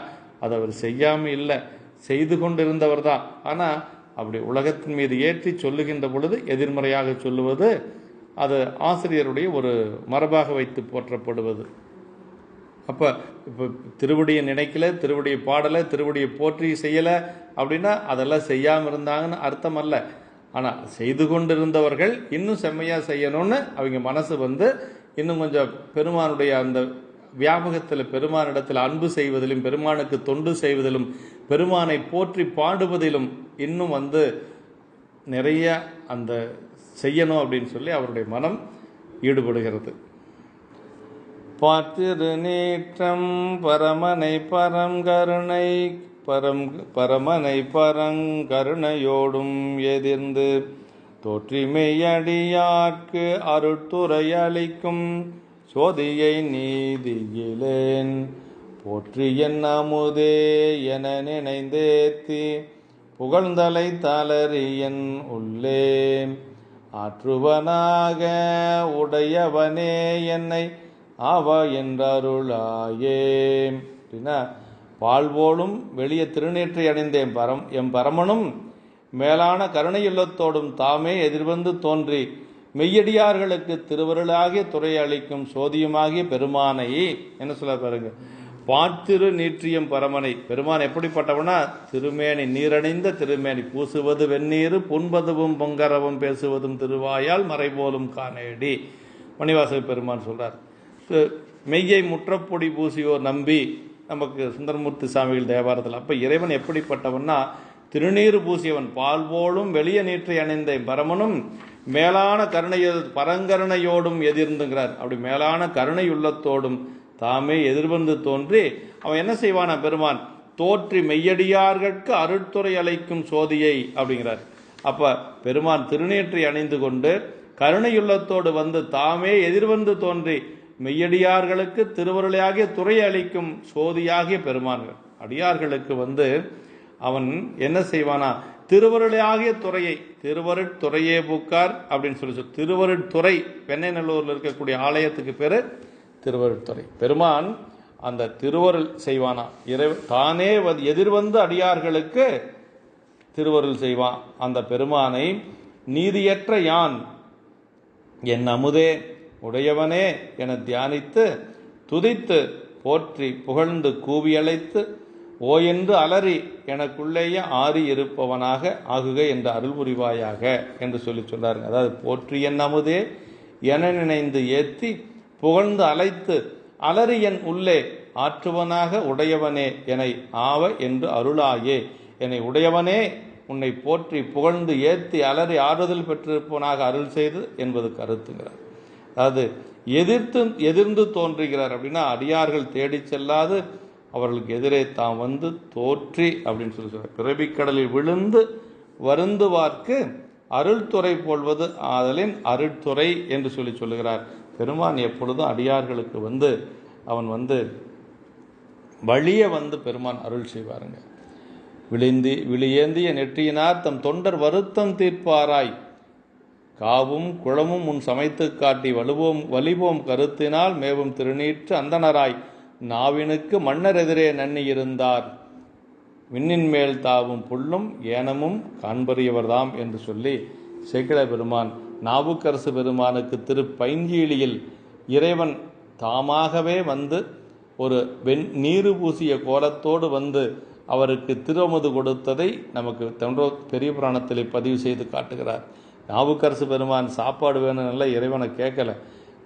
அதை அவர் செய்யாமல் இல்லை. செய்து கொண்டிருந்தவர் தான். ஆனால் அப்படி உலகத்தின் மீது ஏற்றி சொல்லுகின்ற பொழுது எதிர்மறையாக சொல்லுவது அது ஆசிரியருடைய ஒரு மரபாக வைத்து போற்றப்படுவது. அப்போ இப்போ திருவடியை நினைக்கல, திருவடியை பாடலை, திருவடியை போற்றி செய்யலை அப்படின்னா அதெல்லாம் செய்யாமல் இருந்தாங்கன்னு அர்த்தம் அல்ல. ஆனால் செய்து கொண்டிருந்தவர்கள் இன்னும் செம்மையாக செய்யணும்னு அவங்க மனசு இன்னும் கொஞ்சம் பெருமானுடைய அந்த வியாபகத்தில் பெருமானிடத்தில் அன்பு செய்வதிலும், பெருமானுக்கு தொண்டு செய்வதிலும், பெருமானை போற்றி பாடுவதிலும் இன்னும் நிறைய அந்த செய்யணும் அப்படின்னு சொல்லி அவருடைய மனம் ஈடுபடுகிறது. பார்த்திரு நீற்றம் பரமனை பரங்கருணை பரமனை பரங்கருணையோடும் எதிர்ந்து தோற்றிமையடியார்க்கு அருட்துறை அளிக்கும் சோதியை நீதியிலேன் போற்றி என் அமுதே என நினைந்தேத்தி புகழ்ந்தலை தளரியன் உள்ளே ஆற்றுவனாக உடையவனே என்னை ஆவ என்றருளாயே. அப்படின்னா பால்போலும் வெளியே திருநீற்றை அணிந்தேன் எம் பரமனும் மேலான கருணையுள்ளத்தோடும் தாமே எதிர்வந்து தோன்றி மெய்யடியார்களுக்கு திருவருளாகிய துறை அளிக்கும் சோதியுமாகிய பெருமானை என்ன சொல்ல பாருங்க. பார்த்திரு நீற்றியம் பரமனை, பெருமான் எப்படிப்பட்டவனா திருமேனி நீரணிந்த திருமேனி பூசுவது வெந்நீர் புண்பதுவும் பொங்கரவும் பேசுவதும் திருவாயால் மறைபோலும் காணேடி மணிவாசக பெருமான் சொல்றார். மெய்யை முற்றப்பொடி பூசியோர் நம்பி நமக்கு சுந்தரமூர்த்தி சாமிகள் தேவாரத்தில். அப்போ இறைவன் எப்படிப்பட்டவன்னா திருநீர் பூசியவன், பால் போலும் வெளிய நீற்றை அணிந்த பரமனும் மேலான பரங்கருணையோடும் எதிர்ந்துங்கிறார். அப்படி மேலான கருணை உள்ளத்தோடும் தாமே எதிர்வந்து தோன்றி அவன் என்ன செய்வானா பெருமான் தோற்றி மெய்யடியார்களுக்கு அருட்துறை அளிக்கும் சோதியை அப்படிங்கிறார். அப்ப பெருமான் திருநீற்றை அணிந்து கொண்டு கருணையுள்ளத்தோடு தாமே எதிர்வந்து தோன்றி மெய்யடியார்களுக்கு திருவருளையாகிய துறை அளிக்கும் சோதியாகிய பெருமான்கள். அடியார்களுக்கு அவன் என்ன செய்வானா திருவருளையாகிய துறையை திருவருட்துறையே பூக்கார் அப்படின்னு சொல்லி திருவருட்துறை வெண்ணெய்நல்லூரில் இருக்கக்கூடிய ஆலயத்துக்கு பேரு திருவருட்துறை. பெருமான் அந்த திருவருள் செய்வானா, தானே எதிர்வந்து அடியார்களுக்கு திருவருள் செய்வான். அந்த பெருமானை நீதியற்ற யான் என் அமுதே உடையவனே என தியானித்து துதித்து போற்றி புகழ்ந்து கூவியழைத்து ஓ என்று அலறி எனக்குள்ளேயே ஆறி இருப்பவனாக ஆகுக என்று அருள் புரிவாயாக என்று சொல்லி சொன்னாருங்க. அதாவது போற்றி என் அமுதே என நினைந்து ஏத்தி புகழ்ந்து அழைத்து அலறி என் உள்ளே ஆற்றுவனாக உடையவனே என்னை ஆவ என்று அருளாயே. என்னை உடையவனே உன்னை போற்றி புகழ்ந்து ஏத்தி அலறி ஆறுதல் பெற்றிருப்பவனாக அருள் செய்து என்பது கருத்துங்கிறார். அதாவது எதிர்ந்து தோன்றுகிறார் அப்படின்னா அடியார்கள் தேடி செல்லாது அவர்களுக்கு எதிரே தாம் தோற்றி அப்படின்னு சொல்லி சொல்றார். பிறவிக்கடலில் விழுந்து வருந்துவார்க்கு அருள்துறை போல்வது ஆதலின் அருட்துறை என்று சொல்லி சொல்லுகிறார். பெருமான் எப்பொழுதும் அடியார்களுக்கு அவன் வழிய பெருமான் அருள் செய்வாருங்க. விழியேந்திய நெற்றியினார் தம் தொண்டர் வருத்தம் தீர்ப்பாராய் காவும் குளமும் முன் சமைத்து காட்டி வலிவோம் கருத்தினால் மேவும் திருநீற்று அந்தனராய் நாவினுக்கு மன்னர் எதிரே நன்னி இருந்தார் விண்ணின் மேல் தாவும் புல்லும் ஏனமும் காண்பறியவர்தாம் என்று சொல்லி சேக்கிழ பெருமான் நாவுக்கரசு பெருமானுக்கு திருப்பைஞ்சீலியில் இறைவன் தாமாகவே ஒரு நீரு பூசிய கோலத்தோடு அவருக்கு திருமுது கொடுத்ததை நமக்கு பெரிய புராணத்தில் பதிவு செய்து காட்டுகிறார். நாவுக்கரசு பெருமான் சாப்பாடு வேணும்ல இறைவனை கேட்கல,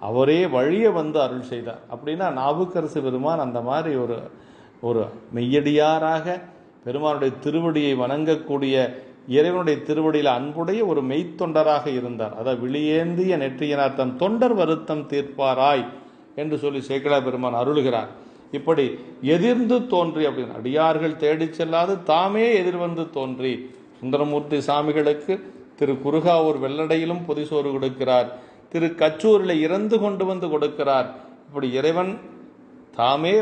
அவரே வழிய அருள் செய்தார். அப்படின்னா நாவுக்கரசு பெருமான் அந்த மாதிரி ஒரு மெய்யடியாராக பெருமானுடைய திருவடியை வணங்கக்கூடிய இறைவனுடைய திருவடியில் அன்புடைய ஒரு மெய்த்தொண்டராக இருந்தார். அதாவது விழியேந்திய நெற்றியினார் தம் தொண்டர் வருத்தம் தீர்ப்பாராய் என்று சொல்லி சேக்கிழா பெருமான் அருளுகிறார். இப்படி எதிர்ந்து தோன்றி அப்படின்னு அடியார்கள் தேடி செல்லாது தாமே எதிர்வந்து தோன்றி சுந்தரமூர்த்தி சாமிகளுக்கு திரு குருகாவூர் வெள்ளடையிலும் பொதிசோறு கொடுக்கிறார். திரு கச்சூரில் இறந்து கொண்டு கொடுக்கிறார். இப்படி இறைவன் தாமே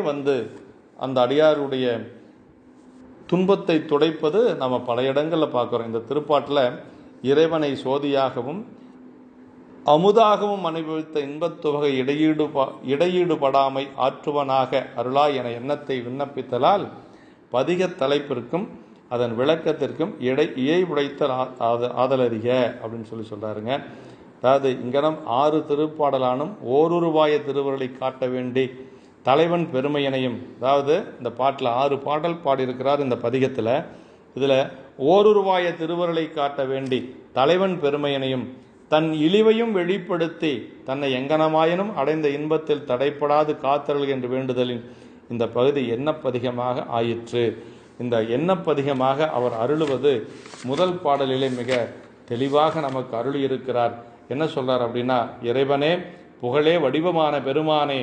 அந்த அடியாருடைய துன்பத்தை துடைப்பது நம்ம பல இடங்களில் பார்க்குறோம். இந்த திருப்பாட்டில் இறைவனை சோதியாகவும் அமுதாகவும் அனுபவித்த இன்பத்தொகை இடையீடுபடாமை ஆற்றுவனாக அருளாய் என எண்ணத்தை விண்ணப்பித்தலால் பதிக தலைப்பிற்கும் அதன் விளக்கத்திற்கும் இயை உடைத்தல் ஆதலறிக அப்படின்னு சொல்றாருங்க. அதாவது இங்கனம் 6 திருப்பாடலானும் ஓருருவாய திருவருளை காட்ட வேண்டி தலைவன் பெருமையனையும், அதாவது இந்த பாட்டில் 6 பாடல் பாடியிருக்கிறார் இந்த பதிகத்தில். இதில் ஓருருவாய திருவருளை காட்ட வேண்டி தலைவன் பெருமையனையும் தன் இழிவையும் வெளிப்படுத்தி தன்னை எங்கனமாயினும் அடைந்த இன்பத்தில் தடைப்படாது காத்தல் என்று வேண்டுதலின் இந்த பகுதி எண்ணப்பதிகமாக ஆயிற்று. இந்த எண்ணப்பதிகமாக அவர் அருளுவது முதல் பாடலிலே மிக தெளிவாக நமக்கு அருளியிருக்கிறார். என்ன சொல்றார் அப்படின்னா, இறைவனே, புகழே வடிவமான பெருமானே,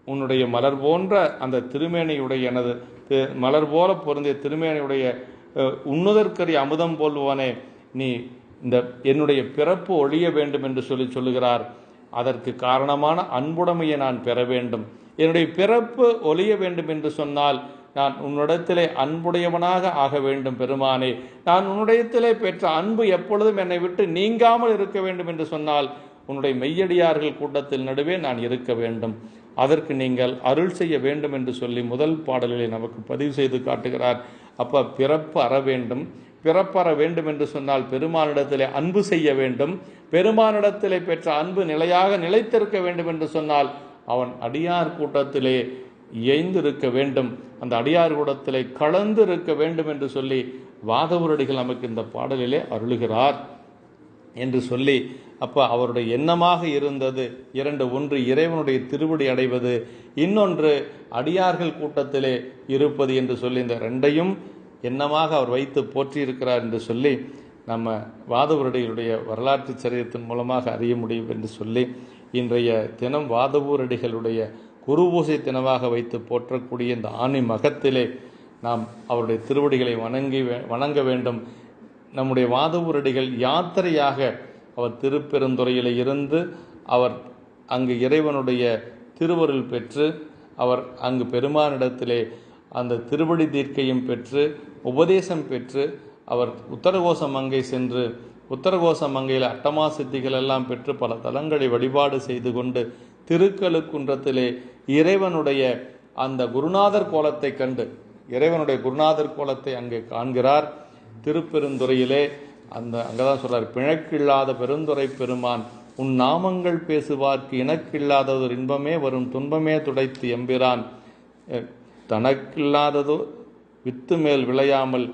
உன்னுடைய மலர் போன்ற அந்த திருமேனியுடைய எனது மலர் போல பொருந்திய திருமேனியுடைய உண்ணுதற்கரிய அமுதம் போல்வானே, நீ இந்த என்னுடைய பிறப்பு ஒழிய வேண்டும் என்று சொல்லுகிறார். அதற்கு காரணமான அன்புடைமையை நான் பெற வேண்டும். என்னுடைய பிறப்பு ஒழிய வேண்டும் என்று சொன்னால் நான் உன்னிடத்திலே அன்புடையவனாக ஆக வேண்டும் பெருமானே. நான் உன்னிடத்திலே பெற்ற அன்பு எப்பொழுதும் என்னை விட்டு நீங்காமல் இருக்க வேண்டும் என்று சொன்னால் உன்னுடைய மெய்யடியார்கள் கூட்டத்தில் நடுவே நான் இருக்க வேண்டும். அதற்கு நீங்கள் அருள் செய்ய வேண்டும் என்று சொல்லி முதல் பாடலிலே நமக்கு பதிவு செய்து காட்டுகிறார். அப்போ பிறப்பு அற வேண்டும். பிறப்பற வேண்டும் என்று சொன்னால் பெருமானிடத்திலே அன்பு செய்ய வேண்டும். பெருமானிடத்திலே பெற்ற அன்பு நிலையாக நிலைத்திருக்க வேண்டும் என்று சொன்னால் அவன் அடியார் கூட்டத்திலே இயைந்திருக்க வேண்டும். அந்த அடியார் கூட்டத்திலே கலந்து இருக்க வேண்டும் என்று சொல்லி வாதவூரடிகள் நமக்கு இந்த பாடலிலே அருளுகிறார் என்று சொல்லி, அப்போ அவருடைய எண்ணமாக இருந்தது 2. ஒன்று இறைவனுடைய திருவடி அடைவது, இன்னொன்று அடியார்கள் கூட்டத்திலே இருப்பது என்று சொல்லி இந்த 2ஐயும் எண்ணமாக அவர் வைத்து போற்றியிருக்கிறார் என்று சொல்லி நம்ம வாதவூரடிகளுடைய வரலாற்று சரித்திரத்தின் மூலமாக அறிய முடியும் என்று சொல்லி, இன்றைய தினம் வாதவூரடிகளுடைய குருபூசை தினமாக வைத்து போற்றக்கூடிய இந்த ஆணி மகத்திலே நாம் அவருடைய திருவடிகளை வணங்க வேண்டும். நம்முடைய வாதவூரடிகள் யாத்திரையாக அவர் திருப்பெருந்துறையில் இருந்து அவர் அங்கு இறைவனுடைய திருவருள் பெற்று அவர் அங்கு பெருமானிடத்திலே அந்த திருவடி தீர்க்கையும் பெற்று உபதேசம் பெற்று அவர் உத்தரகோச மங்கை சென்று உத்தரகோச மங்கையில் அட்டமா சித்திகள் எல்லாம் பெற்று பல தலங்களை வழிபாடு செய்து கொண்டு திருக்கழுக்குன்றத்திலே இறைவனுடைய அந்த குருநாதர் கோலத்தை கண்டு இறைவனுடைய குருநாதர் கோலத்தை அங்கே காண்கிறார். திருப்பெருந்துறையிலே அங்கதான் சொல்றார், பிணக்கில்லாத பெருந்துறை பெருமான் உன் நாமங்கள் பேசுவார்க்கு இனக்கில்லாததொரு இன்பமே வரும் துன்பமே துடைத்து எம்பிரான் தனக்கில்லாததோ வித்து மேல் விளையாமல்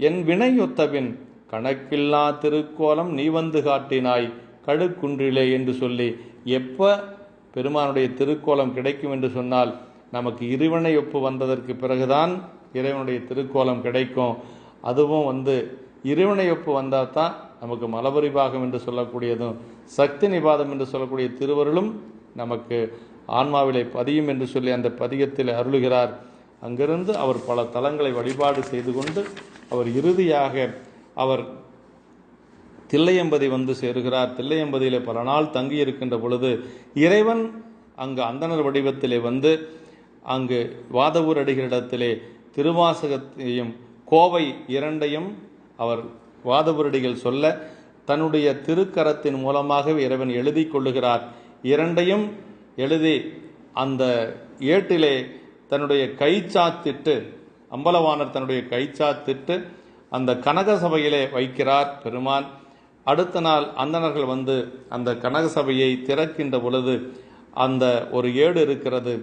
என் வினையொத்தபின் கணக்கில்லா திருக்கோலம் நீ வந்து காட்டினாய் கழுக்குன்றிலே என்று சொல்லி, எப்போ பெருமானுடைய திருக்கோலம் கிடைக்கும் என்று சொன்னால் நமக்கு இருவினை ஒப்பு வந்ததற்கு பிறகுதான் இறைவனுடைய திருக்கோலம் கிடைக்கும். அதுவும் இருவினை ஒப்பு வந்தால் தான் நமக்கு மலபரிபாகம் என்று சொல்லக்கூடியதும் சக்தி நிபாதம் என்று சொல்லக்கூடிய திருவருளும் நமக்கு ஆன்மாவிலே பதியும் என்று சொல்லி அந்த பதிகத்தில் அருளுகிறார். அங்கிருந்து அவர் பல தலங்களை வழிபாடு செய்து கொண்டு அவர் இறுதியாக அவர் தில்லையம்பதி சேருகிறார். தில்லையம்பதியிலே பல நாள் தங்கி இருக்கின்ற பொழுது இறைவன் அங்கு அந்தணர் வடிவத்திலே அங்கு வாதவூரடிகளிடத்திலே திருவாசகத்தையும் கோவை 2ஐயும் அவர் வாதவூரடிகள் சொல்ல தன்னுடைய திருக்கரத்தின் மூலமாகவே இறைவன் எழுதி கொள்ளுகிறார். 2ஐயும் எழுதி அந்த ஏட்டிலே தன்னுடைய கைச்சாத்திட்டு அம்பலவாணர் தன்னுடைய கைச்சாத்திட்டு அந்த கனக சபையிலே வைக்கிறார் பெருமான். அடுத்த நாள் அந்தணர்கள் அந்த கனக சபையை திறக்கின்ற பொழுது அந்த ஒரு ஏடு இருக்கிறது.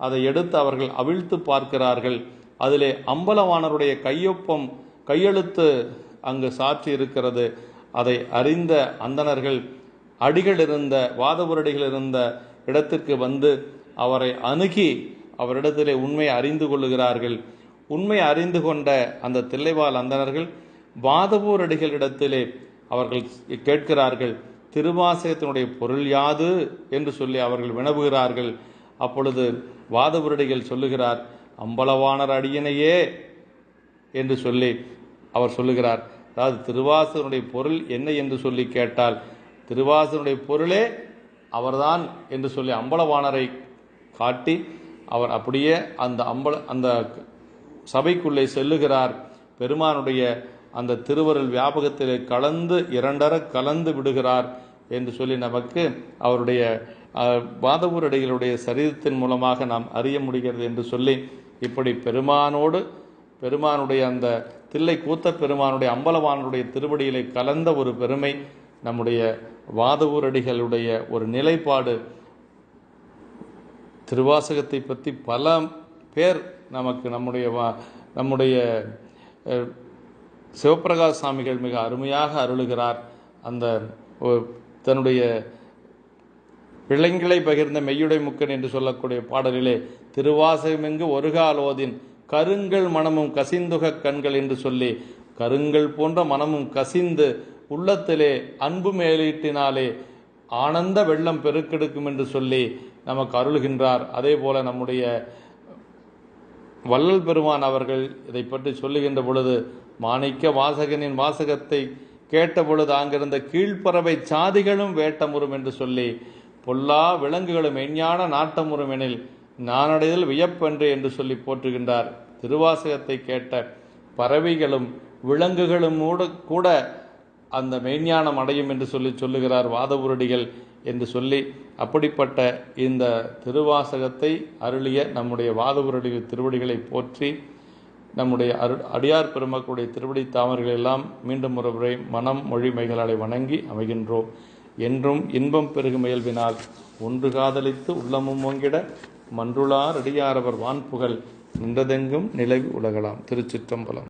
அதை எடுத்து அவர்கள் அவிழ்த்து பார்க்கிறார்கள். அதிலே அம்பலவாணருடைய கையெழுத்து அங்கு சாட்சி இருக்கிறது. அதை அறிந்த அந்தணர்கள் அடிகள் இருந்த வாதவூரடிகள் இருந்த இடத்திற்கு அவரை அணுகி அவரிடத்திலே உண்மையை அறிந்து கொள்ளுகிறார்கள். உண்மை அறிந்து கொண்ட அந்த தில்லைவாழ் அந்தணர்கள் வாதவூரடிகளிடத்திலே அவர்கள் கேட்கிறார்கள், திருவாசகத்தினுடைய பொருள் யாது என்று சொல்லி அவர்கள் வினவுகிறார்கள். அப்பொழுது வாதவூரடிகள் சொல்லுகிறார், அம்பலவாணர் அடியினையே என்று சொல்லி அவர் சொல்லுகிறார். அதாவது திருவாசகனுடைய பொருள் என்ன என்று சொல்லி கேட்டால் திருவாசகனுடைய பொருளே அவர்தான் என்று சொல்லி அம்பலவாணரை காட்டி அவர் அப்படியே அந்த சபைக்குள்ளே செல்லுகிறார். பெருமானுடைய அந்த திருவருள் வியாபகத்திலே இரண்டர கலந்து விடுகிறார் என்று சொல்லி நமக்கு அவருடைய வாதவூரடிகளுடைய சரித்திரத்தின் மூலமாக நாம் அறிய முடிகிறது என்று சொல்லி, இப்படி பெருமானுடைய அந்த தில்லை கூத்தப் பெருமானுடைய அம்பலவானுடைய திருவடியிலே கலந்த ஒரு பெருமை நம்முடைய வாதவூரடிகளுடைய ஒரு நிலைப்பாடு. திருவாசகத்தை பற்றி பல பேர் நமக்கு நம்முடைய சிவப்பிரகாஷ் சாமிகள் மிக அருமையாக அருளுகிறார். அந்த தன்னுடைய பிள்ளைங்களை பகிர்ந்த மெய்யுடை முக்கன் என்று சொல்லக்கூடிய பாடலிலே திருவாசகமெங்கு ஒருகால் ஓதின் கருங்கள் மனமும் கசிந்துக கண்கள் என்று சொல்லி, கருங்கள் போன்ற மனமும் கசிந்து உள்ளத்திலே அன்பு மேலீட்டினாலே ஆனந்த வெள்ளம் பெருக்கெடுக்கும் என்று சொல்லி நமக்கு அருள்கின்றார். அதே போல நம்முடைய வள்ளல் பெருமான் அவர்கள் இதை பற்றி சொல்லுகின்ற பொழுது, மாணிக்க வாசகனின் வாசகத்தை கேட்ட பொழுது அங்கிருந்த கீழ்ப்பறவை சாதிகளும் வேட்டமுறும் என்று சொல்லி, பொல்லா விலங்குகளும் எஞ்ஞான நாட்டமுறும் எனில் நானடைதல் வியப்பென்று என்று சொல்லி போற்றுகின்றார். திருவாசகத்தை கேட்ட பறவைகளும் விலங்குகளும் கூட அந்த மெய்ஞானம் அடையும் என்று சொல்லுகிறார் வாதவூரடிகள் என்று சொல்லி, அப்படிப்பட்ட இந்த திருவாசகத்தை அருளிய நம்முடைய வாதவூரடிகள் திருவடிகளை போற்றி நம்முடைய அடியார் பெருமக்களுடைய திருவடி தாமர்கள் எல்லாம் மீண்டும் ஒருமுறை மனம் மொழி மைகளாலை வணங்கி அமைகின்றோம். என்றும் இன்பம் பெருகும் இயல்பினால் ஒன்று காதலித்து உள்ளமும் ஓங்கிட மன்றுளார் அடியாரவர் வான்புகழ் நின்றதெங்கும் நிலவி உலகலாம். திருச்சிற்றம்பலம்.